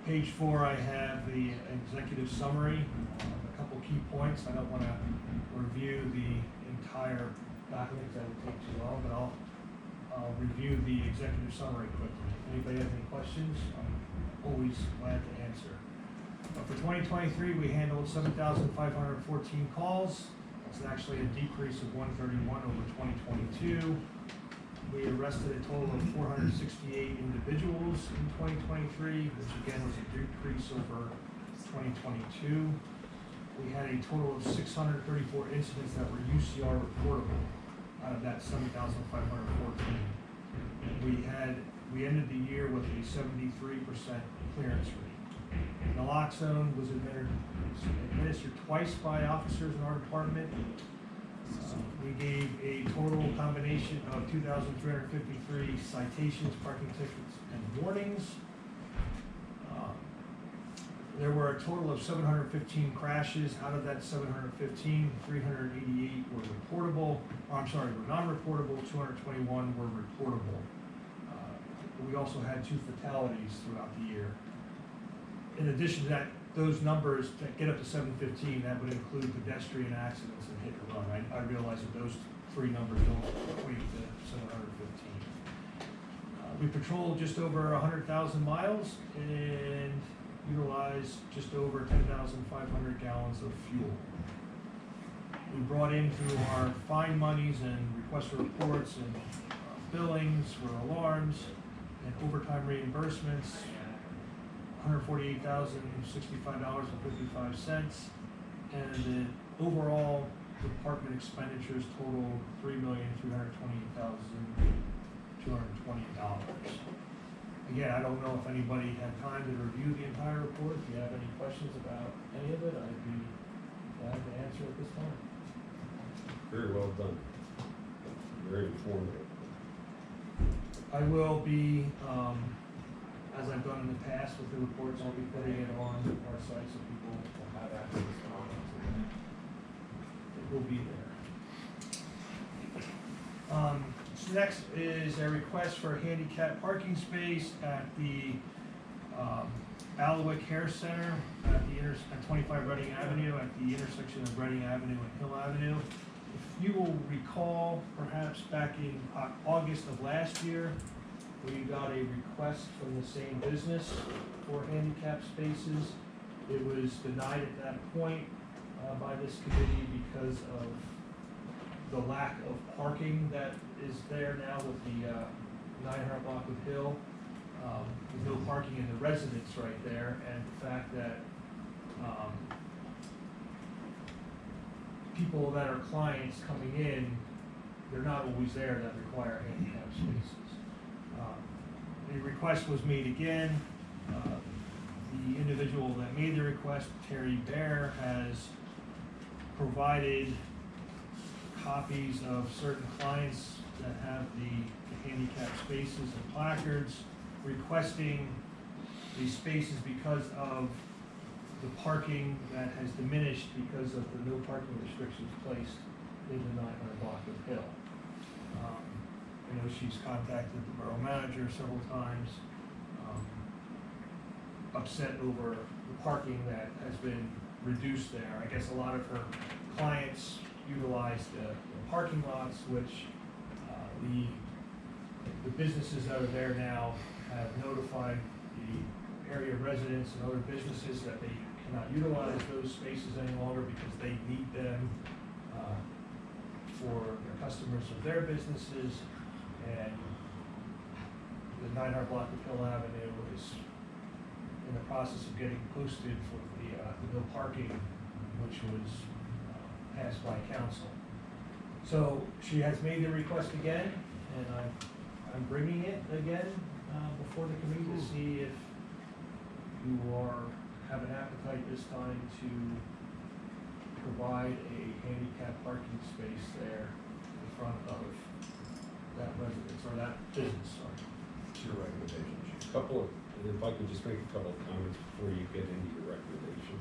Page 4, I have the executive summary, a couple key points. I don't want to review the entire document, that would take too long, but I'll review the executive summary quickly. Anybody have any questions? I'm always glad to answer. For 2023, we handled 7,514 calls. That's actually a decrease of 131 over 2022. We arrested a total of 468 individuals in 2023, which again was a decrease over 2022. We had a total of 634 incidents that were UCR reportable out of that 7,514. We ended the year with a 73% clearance rate. Naloxone was administered twice by officers in our department. We gave a total combination of 2,353 citations, parking tickets, and warnings. There were a total of 715 crashes. Out of that 715, 388 were reportable. Were non-reportable. 221 were reportable. We also had 2 fatalities throughout the year. In addition to that, those numbers that get up to 715, that would include pedestrian accidents and hit and run. I realize that those 3 numbers don't equate to 715. We patrolled just over 100,000 miles and utilized just over 10,500 gallons of fuel. We brought in through our fine monies and requests for reports and billings for alarms and overtime reimbursements, $148,065.55, and the overall department expenditures total $3,328,220. Again, I don't know if anybody had time to review the entire report. If you have any questions about any of it, I'd be glad to answer at this time. Very well done. Very informative. I will be, as I've done in the past with the reports, I'll be putting it on our site so people will have access to it. will be there. So next is a request for a handicap parking space at the Bailiwick Hair Center at the at 25 Reading Avenue, at the intersection of Reading Avenue and Hill Avenue. If you will recall, perhaps back in August of last year, we got a request from the same business for handicap spaces. It was denied at that point by this committee because of the lack of parking that is there now with the 900 block of Hill. There's no parking in the residence right there, and the fact that people that are clients coming in, they're not always there that require handicap spaces. The request was made again. The individual that made the request, Terry Bear, has provided copies of certain clients that have the handicap spaces and placards requesting these spaces because of the parking that has diminished because of the no parking restrictions placed in the 900 block of Hill. I know she's contacted the borough manager several times, upset over the parking that has been reduced there. I guess a lot of her clients utilize the parking lots, which the businesses that are there now have notified the area residents and other businesses that they cannot utilize those spaces any longer because they need them for the customers of their businesses. And the 900 block of Hill Avenue is in the process of getting posted for the no parking, which was passed by council. So she has made the request again, and I'm bringing it again before the committee to see if you have an appetite this time to provide a handicap parking space there in front of that residence, or that business, sorry. It's your recommendation, Chief. If I could just make a couple of comments before you get into your recommendation.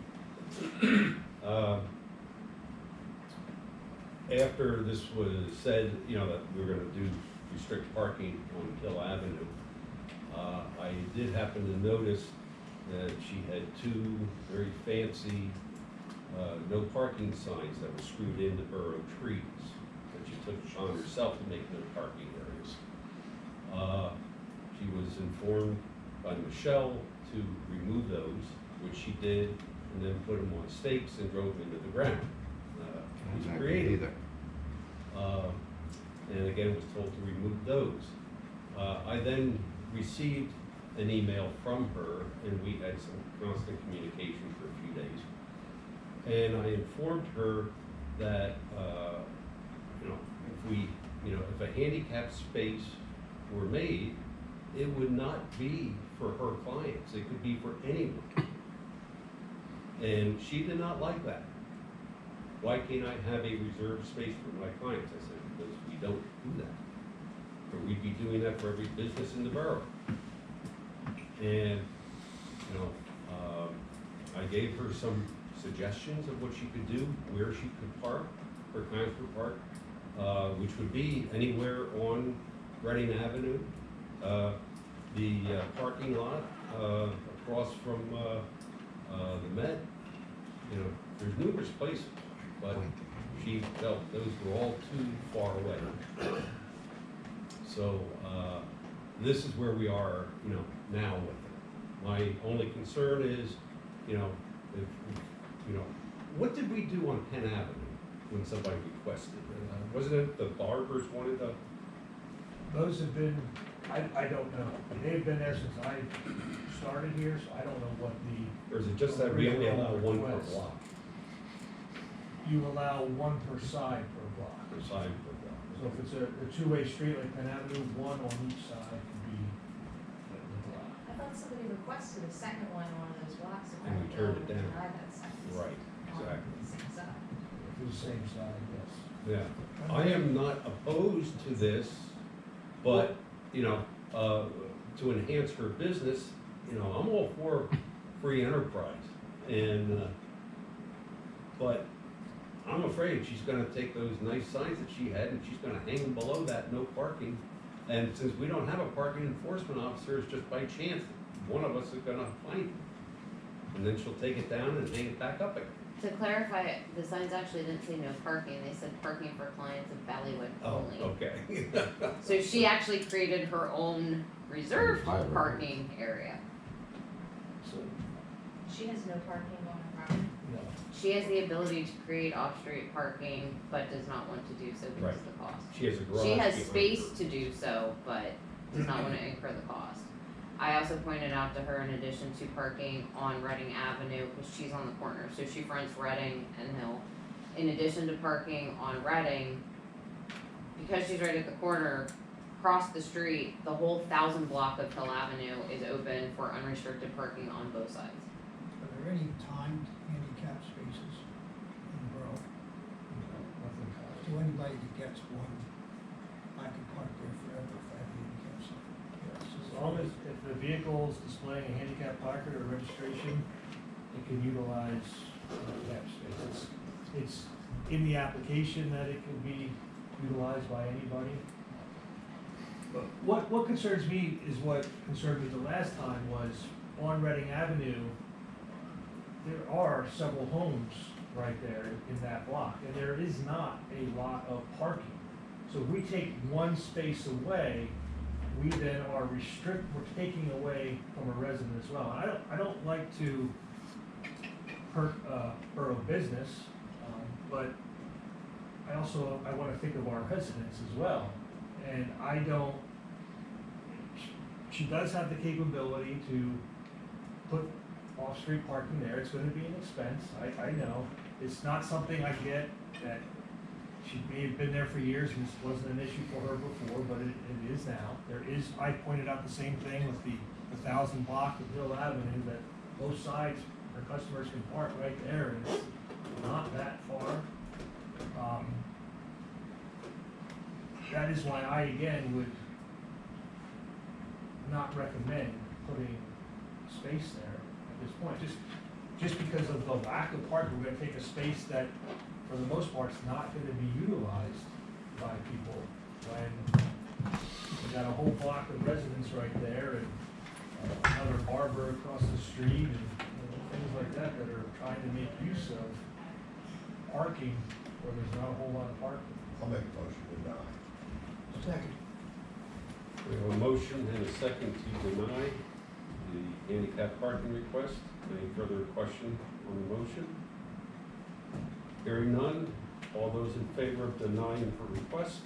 After this was said, that we were gonna do restrict parking on Hill Avenue, I did happen to notice that she had two very fancy no parking signs that were screwed into borough trees that she took on herself to make no parking areas. She was informed by Michelle to remove those, which she did, and then put them on stakes and drove them into the ground. It was creative. And again, was told to remove those. I then received an email from her, and we had some constant communication for a few days. And I informed her that, if a handicap space were made, it would not be for her clients. It could be for anyone. And she did not like that. Why can't I have a reserved space for my clients? I said, because we don't do that. Or we'd be doing that for every business in the borough. And, I gave her some suggestions of what she could do, where she could park, her clients would park, which would be anywhere on Reading Avenue, the parking lot across from the Met. There's numerous places, but she felt those were all too far away. So this is where we are, now with it. My only concern is, what did we do on Penn Avenue when somebody requested? Wasn't it the barbers wanted to? Those have been, I don't know. They've been there since I started here, so I don't know what the. Or is it just that we only allow one per block? You allow one per side per block. Per side per block. So if it's a two-way street like Penn Avenue, one on each side could be the block. I thought somebody requested a second one on one of those blocks. And we turned it down. Denied that second. Right, exactly. On the same side. If it's the same side, yes. Yeah, I am not opposed to this, but, to enhance her business, I'm all for free enterprise. And, but I'm afraid she's gonna take those nice signs that she had and she's gonna hang below that, no parking. And since we don't have a parking enforcement officer, it's just by chance, one of us is gonna find it. And then she'll take it down and hang it back up again. To clarify, the signs actually didn't say no parking, they said parking for clients of Bailiwick Oh, only. okay. So she actually created her own reserved Highway. parking area. So, She has no parking on her property. No. She has the ability to create off-street parking, but does not want to do so because of the cost. she has a garage. She has behind space her. to do so, but does not wanna incur the cost. I also pointed out to her in addition to parking on Reading Avenue, cause she's on the corner, so she fronts Reading and Hill. In addition to parking on Reading, because she's right at the corner, across the street, the whole 1,000 block of Hill Avenue is open for unrestricted parking on both sides. Are there any timed handicap spaces in the borough? To anybody that gets one, I could park there forever if I have a handicap sign. As long as, if the vehicle is displaying a handicap placard or registration, it can utilize handicap space. It's in the application that it can be utilized by anybody. But what concerns me is what concerned me the last time was on Reading Avenue, there are several homes right there in that block, and there is not a lot of parking. So if we take one space away, we then are we're taking away from a resident as well. I don't like to hurt, borough business, but I wanna think of our residents as well. And she does have the capability to put off-street parking there, it's gonna be an expense, I know. It's not something I get that she may have been there for years and this wasn't an issue for her before, but it is now. I pointed out the same thing with the 1,000 block of Hill Avenue, that both sides, her customers can park right there, and it's not that far. That is why I, again, would not recommend putting space there at this point, just because of the lack of parking. We're gonna take a space that, for the most part, is not gonna be utilized by people, when you got a whole block of residents right there, and another barber across the street, and things like that are trying to make use of parking where there's not a whole lot of parking. I'll make a motion to deny. Second. We have a motion and a second to deny the handicap parking request. Any further question on the motion? Hearing none, all those in favor of denying her request,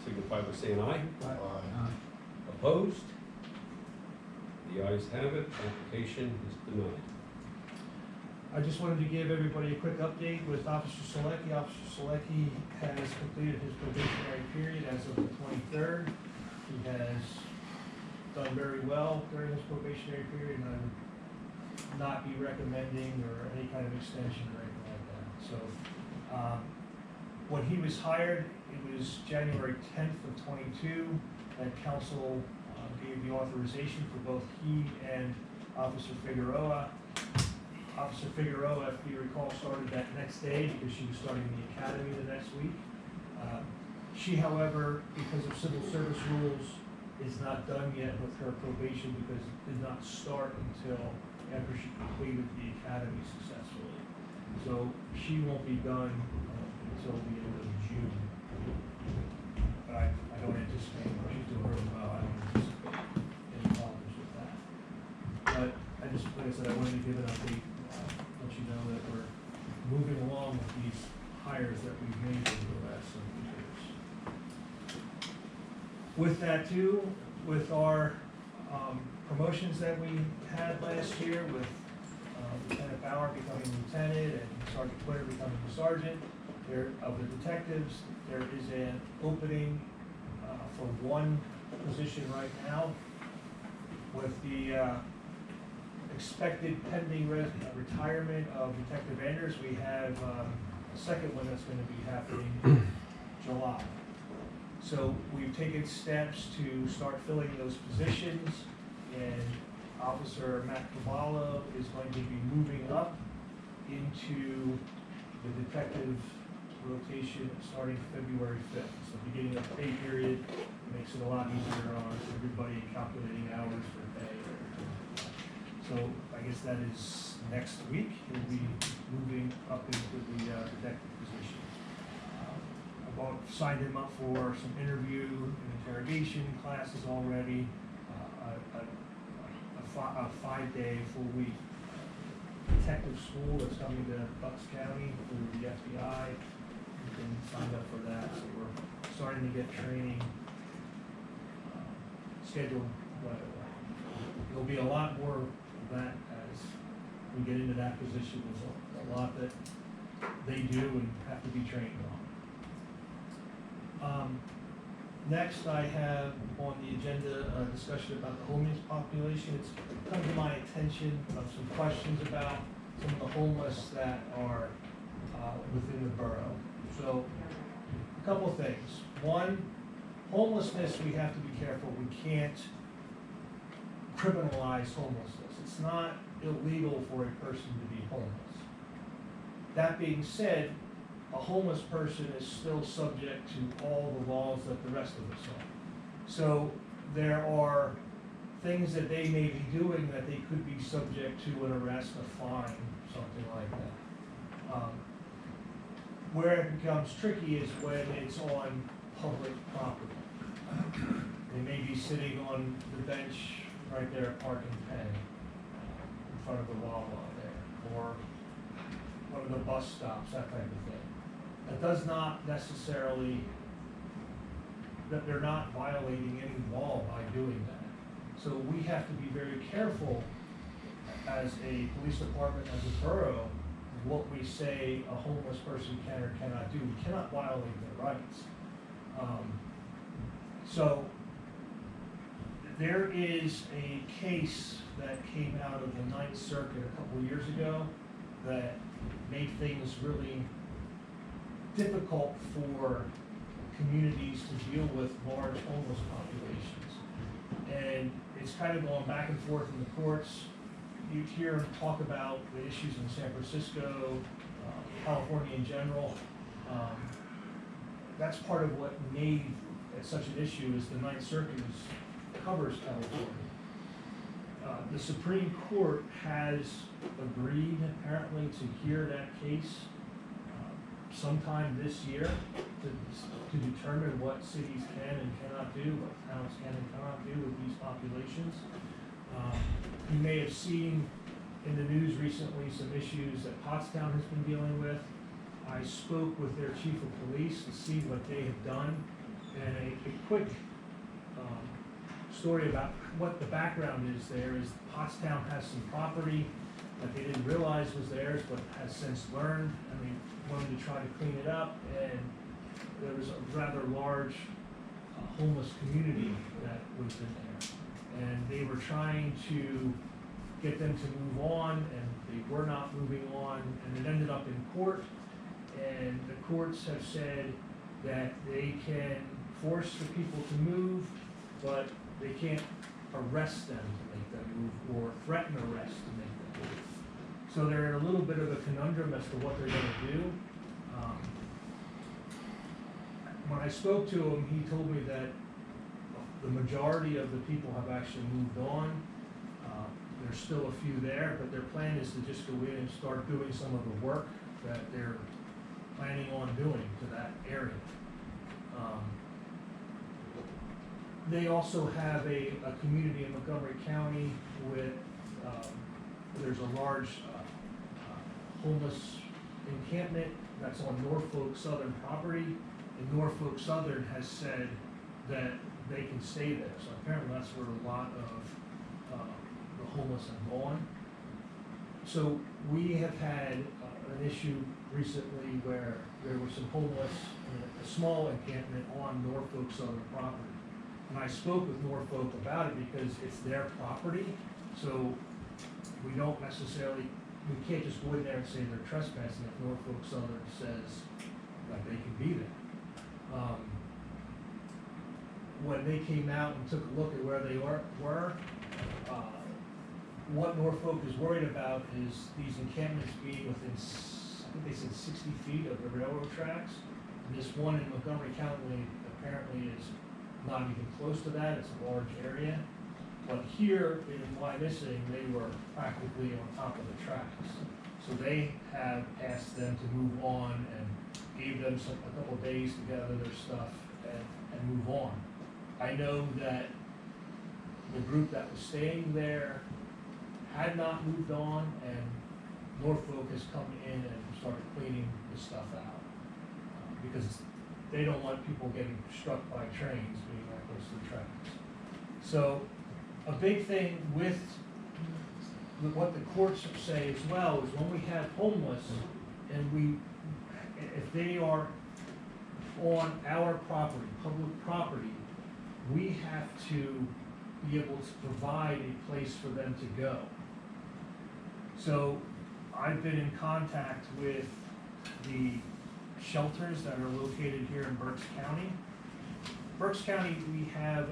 signify by saying aye. Opposed? The ayes have it, application is denied. I just wanted to give everybody a quick update with Officer Selecki. Officer Selecki has completed his probationary period as of the 23rd. He has done very well during his probationary period, and I would not be recommending or any kind of extension or anything like that. So, when he was hired, it was January 10th of 22 that council gave the authorization for both he and Officer Figueroa. Officer Figueroa, if you recall, started that next day because she was starting the academy the next week. She, however, because of civil service rules, is not done yet with her probation because it did not start until after she completed the academy successfully. So she won't be done until the end of June. But I don't anticipate, she's doing really well, I don't anticipate any problems with that. But like I said, I wanted to give an update, let you know that we're moving along with these hires that we've made over the last several years. With that too, with our promotions that we had last year, with Lieutenant Bauer becoming lieutenant and Sergeant Twitter becoming the sergeant, of the detectives, there is an opening for one position right now. With the expected pending retirement of Detective Anders, we have a second one that's going to be happening in July. So we've taken steps to start filling those positions, and Officer Matt Cavallo is going to be moving up into the detective rotation starting February 5th. So beginning of pay period, makes it a lot easier on everybody calculating hours for pay. So I guess that is next week, he'll be moving up into the detective position. I've signed him up for some interview and interrogation classes already, a 5-day, full week detective school that's coming to Berks County through the FBI. You can sign up for that, so we're starting to get training scheduled. There'll be a lot more of that as we get into that position. There's a lot that they do and have to be trained on. Next, I have on the agenda a discussion about the homeless population. It's come to my attention of some questions about some of the homeless that are within the borough. So, a couple of things. One, homelessness, we have to be careful. We can't criminalize homelessness. It's not illegal for a person to be homeless. That being said, a homeless person is still subject to all the laws that the rest of us are. So there are things that they may be doing that they could be subject to an arrest, a fine, something like that. Where it becomes tricky is when it's on public property. They may be sitting on the bench right there at Park and Penn, in front of the Wawa there, or one of the bus stops, that type of thing. That does not necessarily, that they're not violating any law by doing that. So we have to be very careful as a police department, as a borough, what we say a homeless person can or cannot do. We cannot violate their rights. So there is a case that came out of the Ninth Circuit a couple of years ago that made things really difficult for communities to deal with large homeless populations. And it's kind of going back and forth in the courts. You hear talk about the issues in San Francisco, California in general. That's part of what made it such an issue is the Ninth Circuit covers California. The Supreme Court has agreed apparently to hear that case sometime this year to determine what cities can and cannot do, what towns can and cannot do with these populations. You may have seen in the news recently some issues that Pottstown has been dealing with. I spoke with their chief of police to see what they have done, and a quick story about what the background is there is Pottstown has some property that they didn't realize was theirs, but has since learned, and they wanted to try to clean it up, and there was a rather large homeless community that was in there. And they were trying to get them to move on, and they were not moving on, and it ended up in court, and the courts have said that they can force the people to move, but they can't arrest them to make them move, or threaten arrest to make them move. So they're in a little bit of a conundrum as to what they're gonna do. When I spoke to him, he told me that the majority of the people have actually moved on. There's still a few there, but their plan is to just go in and start doing some of the work that they're planning on doing to that area. They also have a community in Montgomery County with, there's a large homeless encampment that's on Norfolk Southern property, and Norfolk Southern has said that they can stay there. So apparently that's where a lot of the homeless have gone. So we have had an issue recently where there were some homeless in a small encampment on Norfolk Southern property. And I spoke with Norfolk about it because it's their property, so we don't necessarily, we can't just go in there and say they're trespassing if Norfolk Southern says that they can be there. When they came out and took a look at where they were, what Norfolk is worried about is these encampments being within, I think they said 60 feet of the railroad tracks. And this one in Montgomery County apparently is not even close to that, it's a large area. But here in Wyomissing, they were practically on top of the tracks. So they have asked them to move on and gave them a couple days to gather their stuff and move on. I know that the group that was staying there had not moved on, and Norfolk has come in and started cleaning the stuff out. Because they don't want people getting struck by trains being that close to the tracks. So a big thing with what the courts say as well is when we have homeless and if they are on our property, public property, we have to be able to provide a place for them to go. So I've been in contact with the shelters that are located here in Berks County. Berks County, we have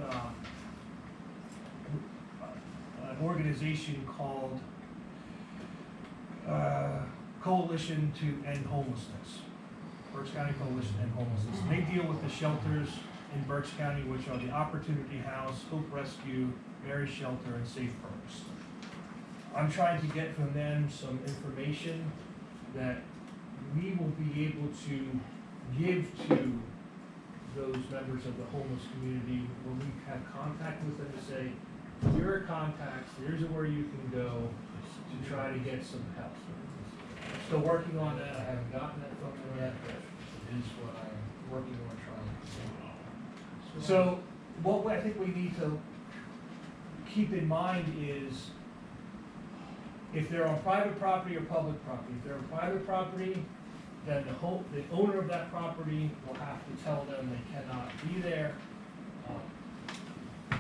an organization called Coalition to End Homelessness. Berks County Coalition to End Homelessness. They deal with the shelters in Berks County, which are the Opportunity House, Hope Rescue, Mary Shelter, and Safe Berks. I'm trying to get from them some information that we will be able to give to those members of the homeless community when we have contact with them to say, here are contacts, here's where you can go to try to get some help. Still working on that, I haven't gotten that from them yet, but it is what I'm working on trying to do. So what I think we need to keep in mind is if they're on private property or public property. If they're on private property, then the owner of that property will have to tell them they cannot be there.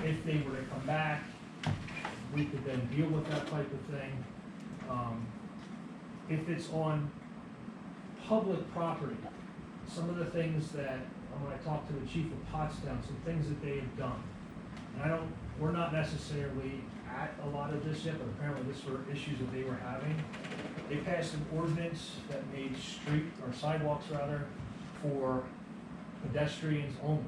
If they were to come back, we could then deal with that type of thing. If it's on public property, some of the things that, when I talked to the chief of Pottstown, some things that they have done. And we're not necessarily at a lot of this yet, but apparently this were issues that they were having. They passed an ordinance that made sidewalks for pedestrians only.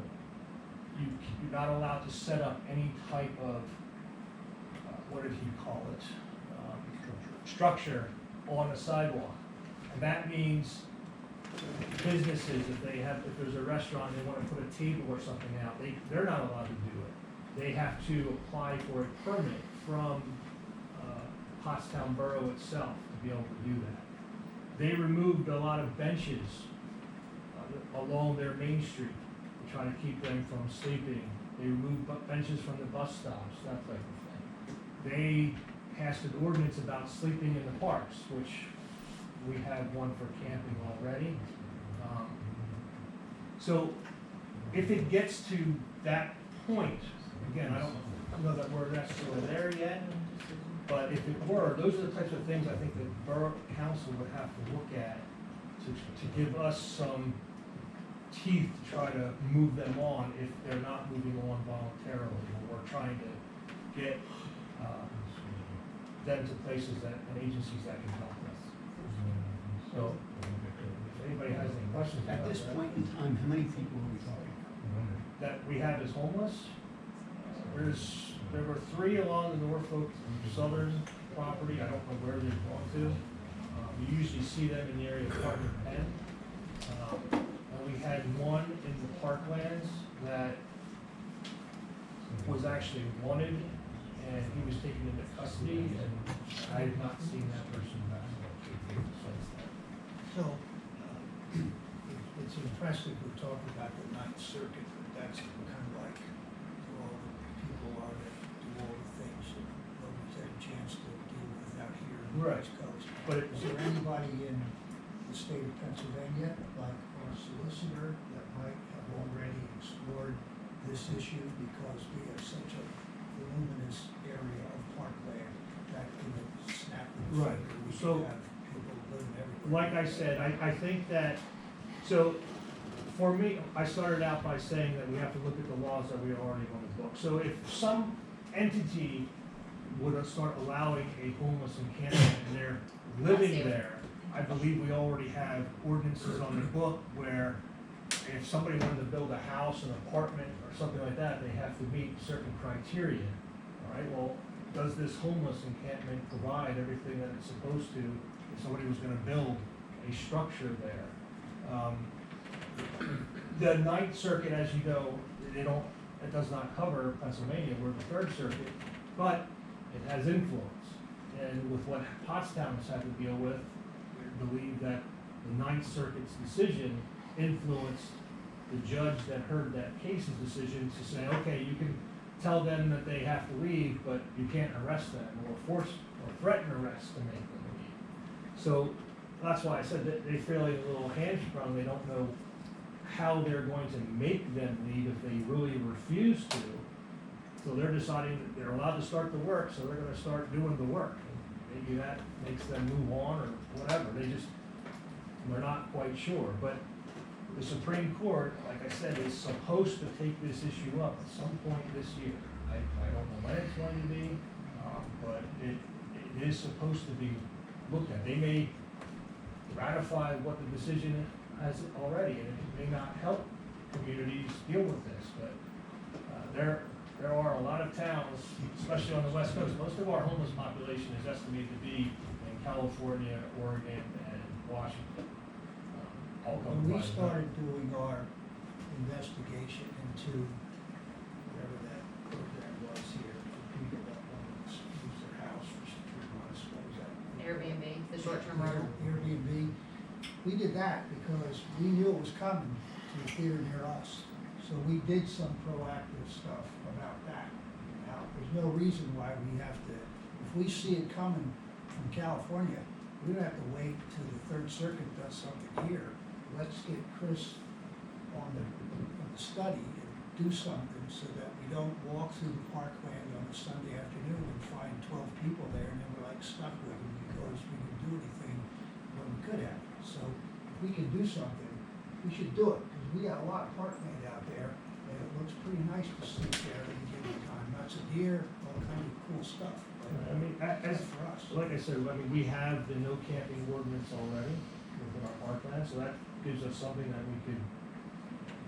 You're not allowed to set up any type of, what did he call it? Structure on a sidewalk. And that means businesses, if there's a restaurant, they want to put a table or something out, they're not allowed to do it. They have to apply for a permit from Pottstown Borough itself to be able to do that. They removed a lot of benches along their main street to try to keep them from sleeping. They removed benches from the bus stops, that type of thing. They passed an ordinance about sleeping in the parks, which we have one for camping already. So if it gets to that point, again, I don't know that we're necessarily there yet, but if it were, those are the types of things I think the Borough Council would have to look at to give us some teeth to try to move them on if they're not moving on voluntarily, or we're trying to get them to places and agencies that can help us. So, if anybody has any questions At about this that, point in time, how many people are we talking? that we have as homeless, there were 3 along the Norfolk Southern property. I don't know where they've gone to. You usually see them in the area of Park and Penn. And we had one in the Parklands that was actually wanted, and he was taken into custody, and I have not seen that person back since then. So, it's impressive we're talking about the Ninth Circuit, but that's kind of like where all the people are that do all the things that nobody's had a chance to deal with out here on the Right. West Coast. But Is there anybody in the state of Pennsylvania, like our solicitor, that might have already explored this issue? Because we have such a voluminous area of parkland that in a snap of a Right. finger, we So- could have people living everywhere. Like I said, I think that, so for me, I started out by saying that we have to look at the laws that we are already on the books. So if some entity would start allowing a homeless encampment and they're living there, I believe we already have ordinances on the book where if somebody wanted to build a house, an apartment, or something like that, they have to meet certain criteria. All right, well, does this homeless encampment provide everything that it's supposed to if somebody was gonna build a structure there? The Ninth Circuit, as you know, it does not cover Pennsylvania, we're the Third Circuit, but it has influence. And with what Pottstown has had to deal with, we believe that the Ninth Circuit's decision influenced the judge that heard that case's decision to say, okay, you can tell them that they have to leave, but you can't arrest them or force or threaten arrest to make them leave. So that's why I said that they feel like a little hamstrung. They don't know how they're going to make them leave if they really refuse to. So they're deciding that they're allowed to start the work, so they're gonna start doing the work. And maybe that makes them move on or whatever. They're not quite sure. But the Supreme Court, like I said, is supposed to take this issue up at some point this year. I don't know when it's going to be, but it is supposed to be looked at. They may ratify what the decision has already, and it may not help communities deal with this, but there are a lot of towns, especially on the West Coast. Most of our homeless population is estimated to be in California, Oregon, and Washington. All When covered we by the- started doing our investigation into whatever that program was here, for people that wanted to lose their house for 3 months, what was that? Airbnb, the short-term rental. Airbnb, we did that because we knew it was coming to the theater near us. So we did some proactive stuff about that. Now, there's no reason why we have to, if we see it coming from California, we don't have to wait till the Third Circuit does something here. Let's get Chris on the study and do something so that we don't walk through the parkland on a Sunday afternoon and find 12 people there and then we're like stuck with them because we didn't do anything when we could have. So if we can do something, we should do it, because we got a lot of parkland out there, and it looks pretty nice to sleep there at any given time. Lots of deer, all kinds of cool stuff. I mean, as for us. like I said, I mean, we have the no camping ordinance already within our parkland, so that gives us something that we could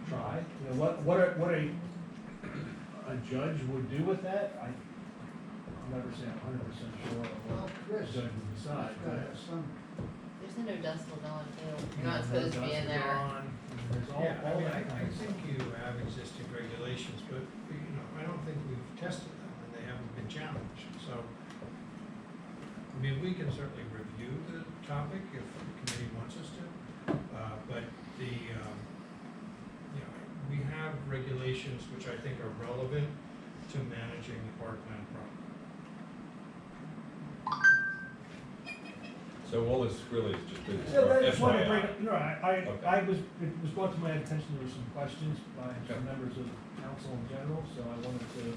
try. You know, what a judge would do with that, I'll never say 100% sure of Well, what Chris, the judge would decide. It's gotta have some, There's a no decibel zone too. You You're not know, supposed to be in dust is there. on, there's all, Yeah, I all mean, that I kind of think stuff. you have existing regulations, but, I don't think we've tested them and they haven't been challenged, so. I mean, we can certainly review the topic if the committee wants us to, but we have regulations which I think are relevant to managing the parkland problem. So all this really is just been Yeah, I just wanted to bring, FYI. it- no, it was brought to my attention, there were some questions by some members of council in general, so I wanted to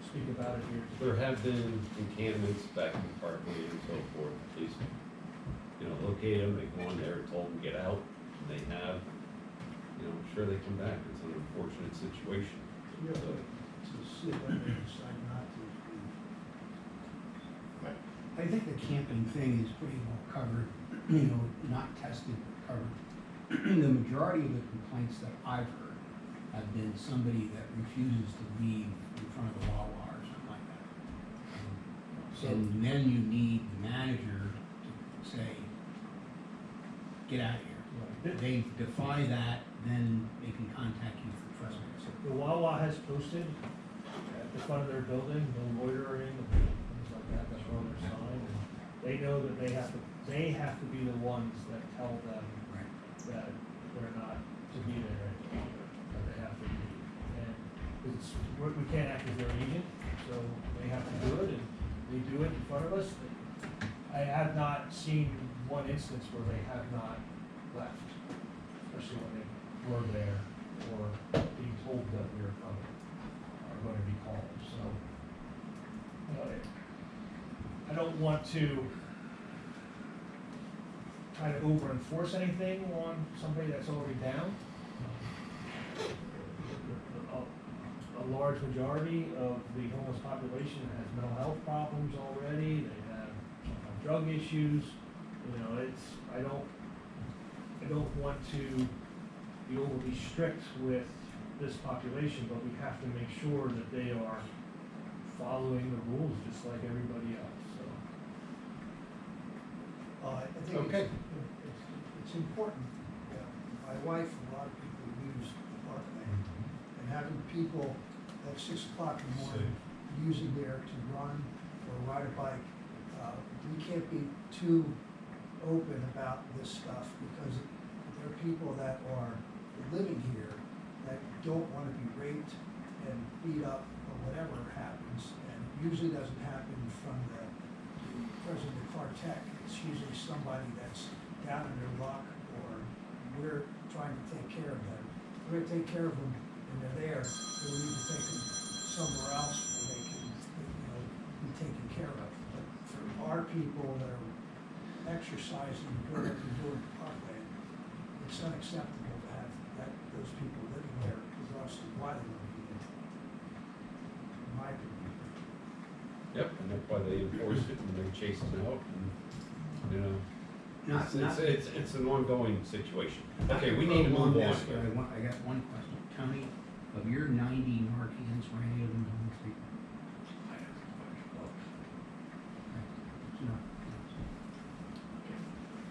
speak about it here. There have been encampments back in Parkway and so forth, please, locate them, they go on there, told them get out, and they have, I'm sure they come back, it's an unfortunate situation. yeah, to see when they decide not to. I think the camping thing is pretty well covered, not tested, but covered. The majority of the complaints that I've heard have been somebody that refuses to leave in front of a Wawa or something like that. And then you need the manager to say, get out of here. If they defy that, then they can contact you for trespassing. The Wawa has posted at the front of their building, no loitering, and things like that, that's on their sign. And they know that they have to be the ones that tell them Right. that they're not to be there anymore, that they have to leave. And we can't act as their agent, so they have to do it, and they do it in front of us. I have not seen one instance where they have not left, especially when they were there or being told that we are coming, are going to be called, so. I don't want to try to over-enforce anything on somebody that's already down. A large majority of the homeless population has mental health problems already, they have drug issues, You know, I don't want to be overly strict with this population, but we have to make sure that they are following the rules just like everybody else, so. I think Okay. it's important. My wife and a lot of people use the parkland, and having people at 6 o'clock in the morning using there to run or ride a bike, we can't be too open about this stuff, because there are people that are living here that don't want to be raped and beat up or whatever happens, and it usually doesn't happen from the president of Clartech. It's usually somebody that's down in their luck, or we're trying to take care of them. We're gonna take care of them when they're there, but we need to take them somewhere else where they can, be taken care of. But for our people that are exercising, doing what they're doing in parkland, it's unacceptable to have those people living there, regardless of why they want to be there. In my opinion. Yep, and that's why they enforce it and they chase them out, and, you know, it's an ongoing situation. Okay, we need to move on. I got one question. Tony, of your 90 Narcans, were any of them on the street?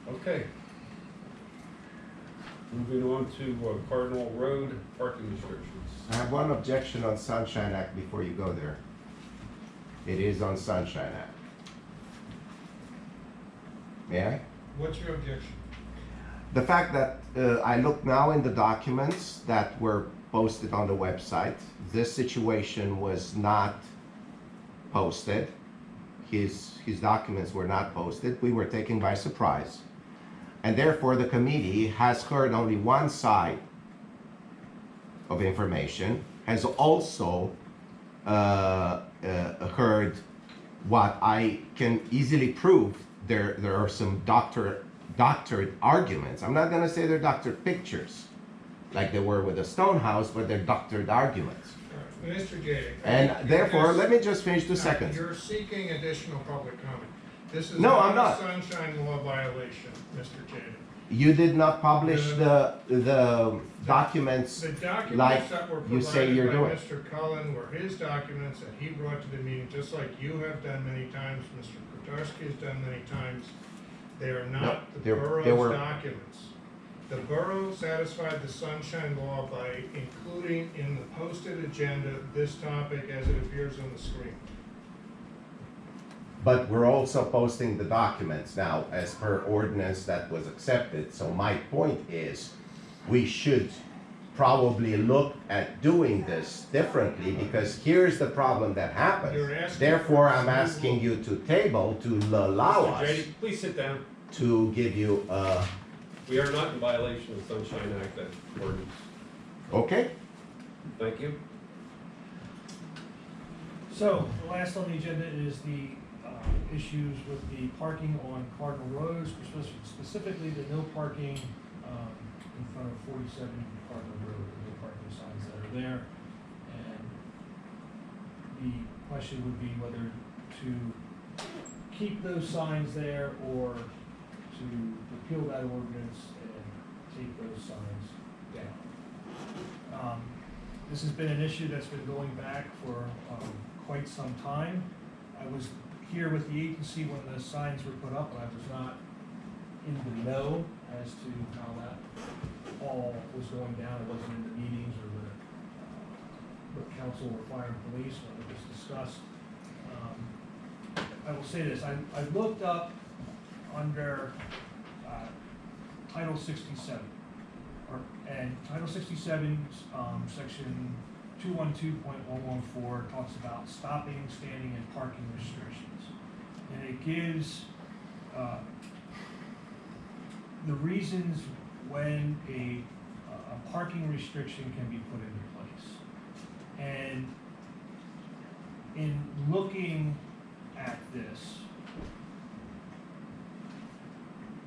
Okay. Moving on to Cardinal Road parking restrictions. I have one objection on Sunshine Act before you go there. It is on Sunshine Act. May I? What's your objection? The fact that I look now in the documents that were posted on the website, this situation was not posted. His documents were not posted. We were taken by surprise. And therefore, the committee has heard only one side of information, has also heard what I can easily prove. There are some doctored arguments. I'm not gonna say they're doctored pictures, like they were with the Stone House, but they're doctored arguments. All right, Mr. Gatic. And therefore, let me just finish 2 seconds. You're seeking additional public comment. This is No, I'm not a not. sunshine law violation, Mr. Gatic. You did not publish the documents The documents like that were you say you're provided doing. by Mr. Cullen were his documents that he brought to the meeting, just like you have done many times, Mr. Kotarski has done many times. They are not the there borough's were- documents. The borough satisfied the sunshine law by including in the posted agenda this topic as it appears on the screen. But we're also posting the documents now as per ordinance that was accepted. So my point is, we should probably look at doing this differently, because here's the problem that You're happens. asking Therefore, for I'm asking you to table to allow Mr. us Jady, please sit down. to give you, We are not in violation of the Sunshine Act ordinance. okay? Thank you. So, the last on the agenda is the issues with the parking on Cardinal Road, specifically the no parking in front of 47 Cardinal Road, the no parking signs that are there. And the question would be whether to keep those signs there or to repeal that ordinance and take those signs down. This has been an issue that's been going back for quite some time. I was here with the agency when the signs were put up, and I was not in the know as to how that all was going down. I wasn't in the meetings or the council or fire and police when it was discussed. I will say this, I looked up under Title 67. And Title 67, section 212.114 talks about stopping, standing, and parking restrictions. And it gives the reasons when a parking restriction can be put into place. And in looking at this,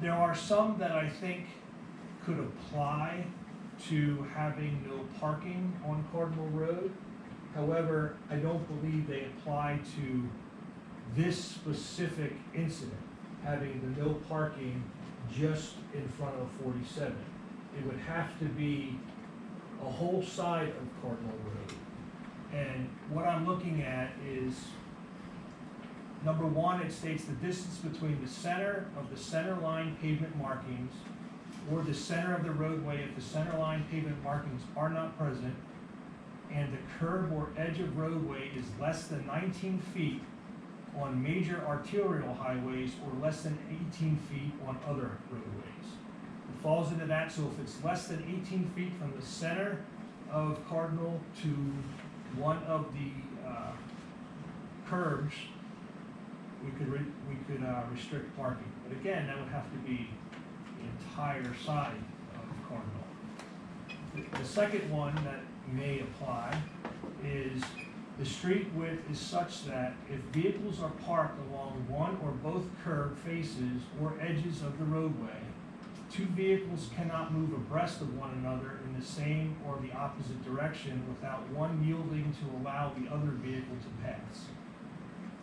there are some that I think could apply to having no parking on Cardinal Road. However, I don't believe they apply to this specific incident. having the no parking just in front of 47. It would have to be a whole side of Cardinal Road. And what I'm looking at is, number one, it states the distance between the center of the center line pavement markings or the center of the roadway if the center line pavement markings are not present, and the curb or edge of roadway is less than 19 feet on major arterial highways or less than 18 feet on other roadways. It falls into that, so if it's less than 18 feet from the center of Cardinal to one of the curbs, we could restrict parking. But again, that would have to be the entire side of Cardinal. The second one that may apply is the street width is such that if vehicles are parked along one or both curb faces or edges of the roadway, two vehicles cannot move abreast of one another in the same or the opposite direction without one yielding to allow the other vehicle to pass.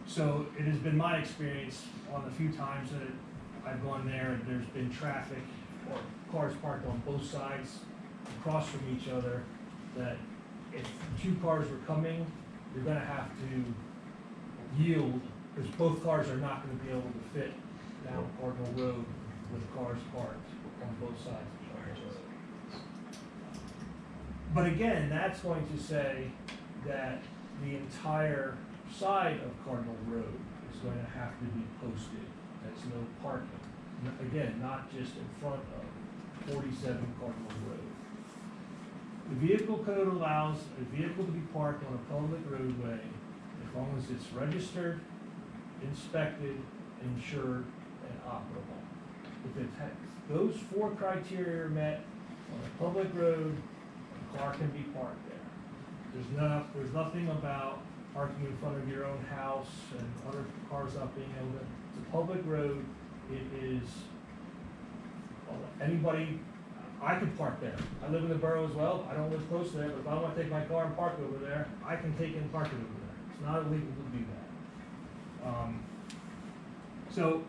So it has been my experience on the few times that I've gone there and there's been traffic or cars parked on both sides across from each other, that if two cars were coming, you're gonna have to yield, because both cars are not gonna be able to fit down Cardinal Road with cars parked on both sides of the road. But again, that's going to say that the entire side of Cardinal Road is going to have to be posted as no parking. Again, not just in front of 47 Cardinal Road. The vehicle code allows a vehicle to be parked on a public roadway as long as it's registered, inspected, insured, and operable. If it has those four criteria are met on a public road, a car can be parked there. There's nothing about parking in front of your own house and other cars not being able to. It's a public road. It is, well, anybody, I can park there. I live in the borough as well. I don't live close to there, but if I want to take my car and park it over there, I can take it and park it over there. It's not illegal to do that. So,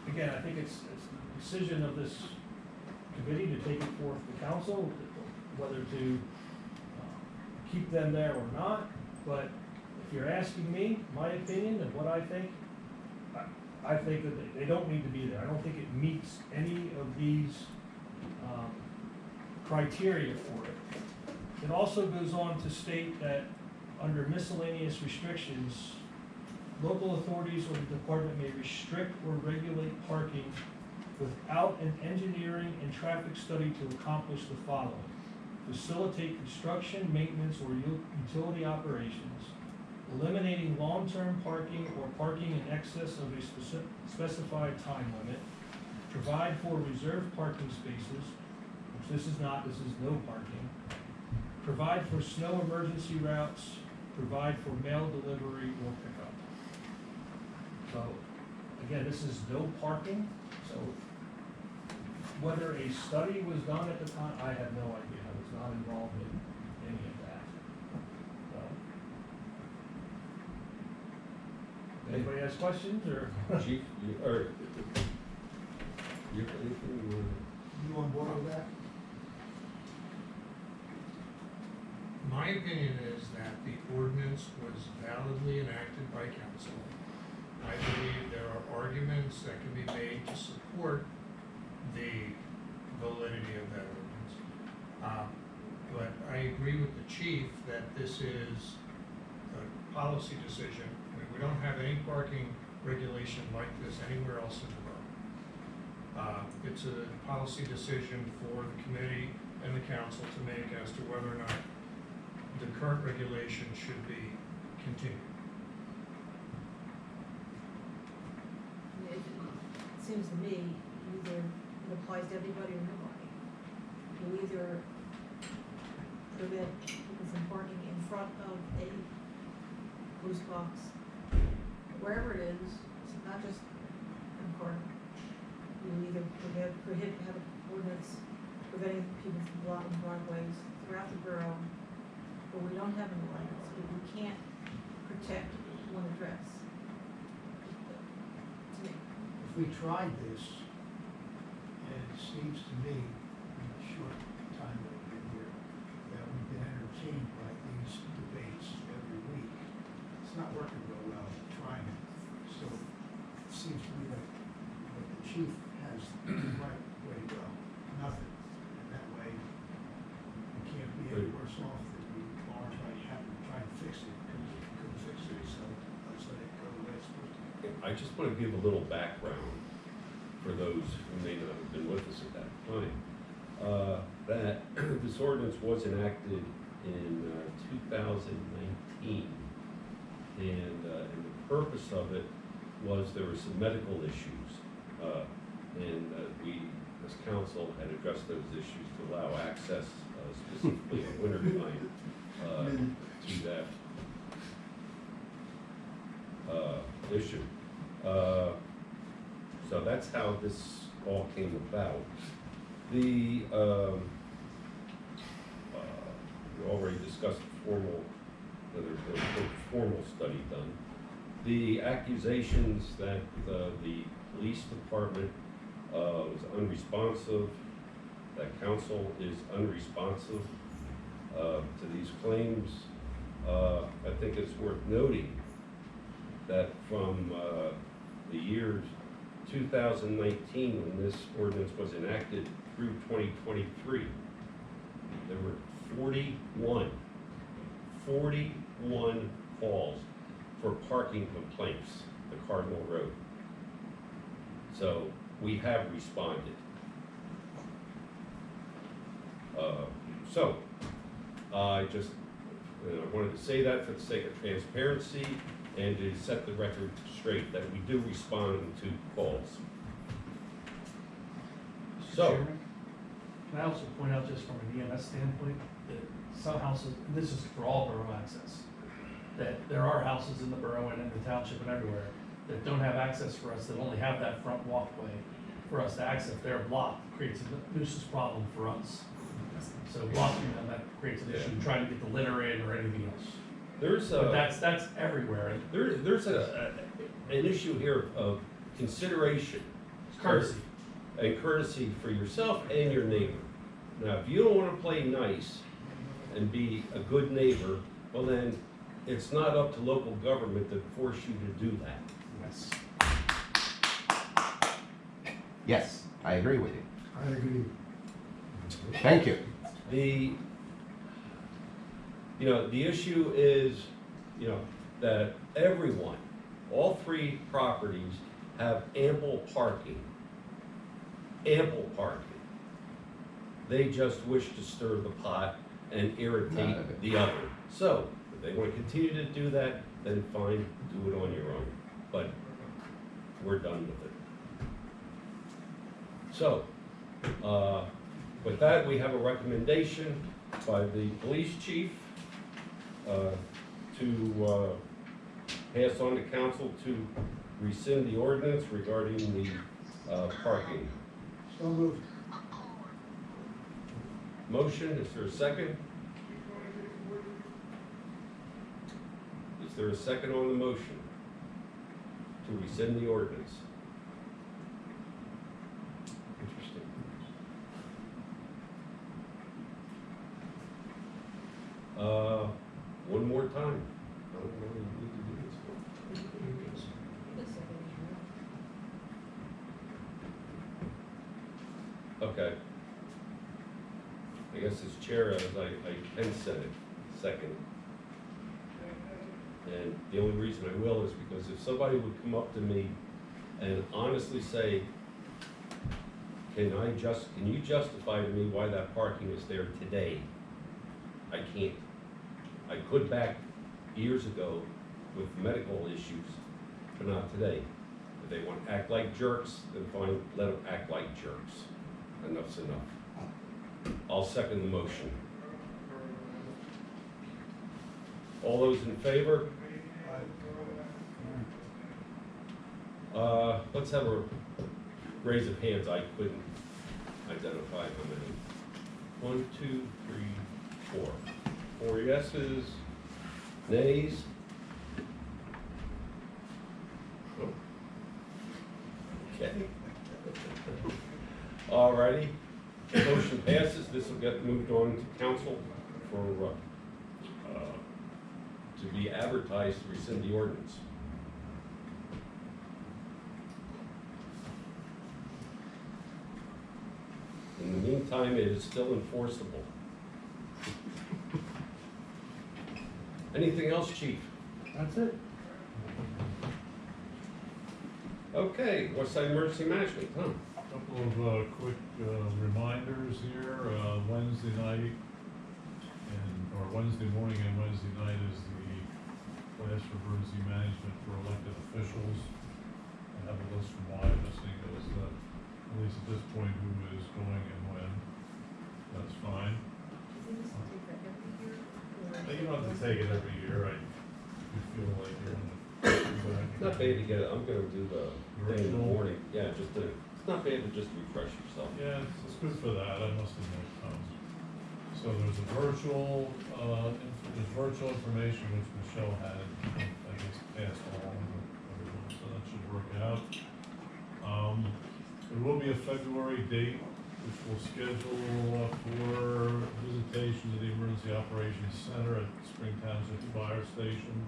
again, I think it's the decision of this committee to take it forth to council, whether to keep them there or not. But if you're asking me, my opinion and what I think that they don't need to be there. I don't think it meets any of these criteria for it. It also goes on to state that under miscellaneous restrictions, local authorities or the department may restrict or regulate parking without an engineering and traffic study to accomplish the following: facilitate construction, maintenance, or utility operations, eliminating long-term parking or parking in excess of a specified time limit, provide for reserved parking spaces, which this is no parking, provide for snow emergency routes, provide for mail delivery or pickup. So, again, this is no parking, so whether a study was done at the time, I have no idea. I was not involved in any of that. So. Anybody has questions, or? Chief, you have anything you want to? You on board with that? My opinion is that the ordinance was validly enacted by council. I believe there are arguments that can be made to support the validity of that ordinance. But I agree with the chief that this is a policy decision. I mean, we don't have any parking regulation like this anywhere else in the borough. It's a policy decision for the committee and the council to make as to whether or not the current regulation should be continued. It seems to me either it applies to everybody or nobody. You either prevent people from parking in front of a post box, wherever it is, it's not just in Cardinal. You either prohibit, have an ordinance preventing people from blocking driveways throughout the borough, but we don't have any lights, but we can't protect one address. if we tried this, and it seems to me, in the short time that I've been here, that we've been entertained by these debates every week. It's not working real well, trying it. So it seems to me that the chief has the right way to go, nothing. And that way, we can't be any worse off than we are by having to try to fix it, because we couldn't fix it, so let's let it go the way it's supposed to go. I just want to give a little background for those who may not have been with us at that time. That this ordinance was enacted in 2019, and the purpose of it was there were some medical issues, and we, as council, had addressed those issues to allow access, specifically in winter time, to that issue. So that's how this all came about. We already discussed there's been a formal study done. The accusations that the police department was unresponsive, that council is unresponsive to these claims, I think it's worth noting that from the years 2019, when this ordinance was enacted, through 2023, there were 41 calls for parking complaints to Cardinal Road. So we have responded. I just wanted to say that for the sake of transparency and to set the record straight that we do respond to calls. Mr. So, Chairman, can I also point out, just from an EMS standpoint, that some houses, and this is for all borough access, that there are houses in the borough and in the township and everywhere that don't have access for us, that only have that front walkway for us to access. They're blocked, creates a nuisance problem for us. So blocking them, that creates an issue, trying to get the litter in or anything else. But that's everywhere. There's an issue here of consideration. Courtesy. And courtesy for yourself and your neighbor. Now, if you don't want to play nice and be a good neighbor, well then, it's not up to local government to force you to do that. Yes. Yes, I agree with you. I agree. Thank you. The issue is, that everyone, all three properties have ample parking. Ample parking. They just wish to stir the pot and irritate the other. So, if they want to continue to do that, then fine, do it on your own. But we're done with it. So, with that, we have a recommendation by the police chief to pass on to council to rescind the ordinance regarding the parking. So moved. Motion, is there a second? Is there a second on the motion to rescind the ordinance? Interesting. One more time. I don't know what you need to do this for. Okay. I guess as chair, as I can set it second. And the only reason I will is because if somebody would come up to me and honestly say, can you justify to me why that parking is there today? I can't. I could back years ago with medical issues, but not today. If they want to act like jerks, then fine, let them act like jerks. Enough's enough. I'll second the motion. All those in favor? Let's have a raise of hands. I couldn't identify how many. 1, 2, 3, 4. 4 yeses. Nays? Okay. All righty. Motion passes. This will get moved on to council for, to be advertised to rescind the ordinance. In the meantime, it is still enforceable. Anything else, chief? That's it. Okay, Westside Emergency Management, Tom. Couple of quick reminders here. Wednesday night or Wednesday morning and Wednesday night is the class for emergency management for elected officials. I have a list from Wyomissing as at least at this point who is going and when. That's fine. You don't have to take it every year. You feel like you're in It's not bad to get it, I'm gonna do the thing in the morning, yeah, just to, it's not bad to just refresh yourself. Yeah, it's good for that, I must admit. So there's a virtual, there's virtual information which Michelle had, I guess, passed along to everyone, so that should work out. There will be a February date which will schedule for visitation to the Emergency Operations Center at Spring Township Fire Station.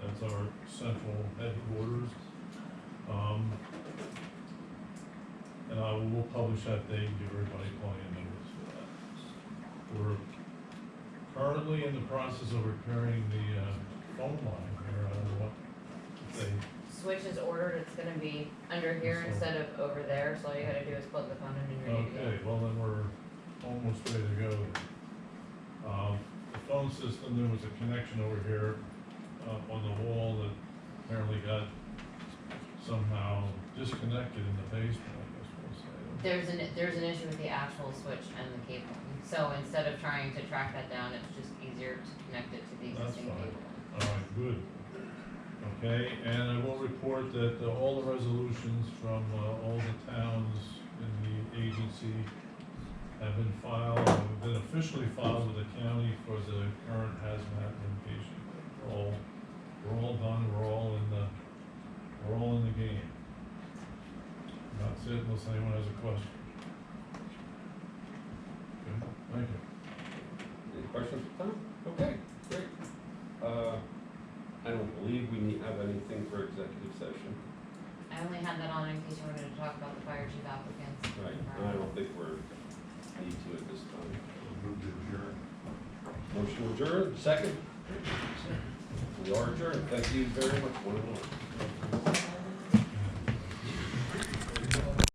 That's our central headquarters. And I will publish that date and give everybody plenty of notice for that. We're currently in the process of repairing the phone line here. I don't know what they, Switch is ordered, it's gonna be under here instead of over there, so all you gotta do is plug the phone in and you're ready to go. okay, well then we're almost ready to go. The phone system, there was a connection over here on the wall that apparently got somehow disconnected in the basement, I guess we'll say. There's an issue with the actual switch and the cabling, so instead of trying to track that down, it's just easier to connect it to the That's existing fine. cabling. All right, good. Okay, and I will report that all the resolutions from all the towns in the agency have been filed, have been officially filed with the county for the current hazmat mitigation. We're all done, we're all in the game. That's it, unless anyone has a question. Okay, thank you. Any questions for Tom? Okay, great. I don't believe we have anything for executive session. I only had that on in case you wanted to talk about the fire chief applicants. Right, and I don't think need to at this time. Motion adjourned, second? We are adjourned, thank you very much, one and all.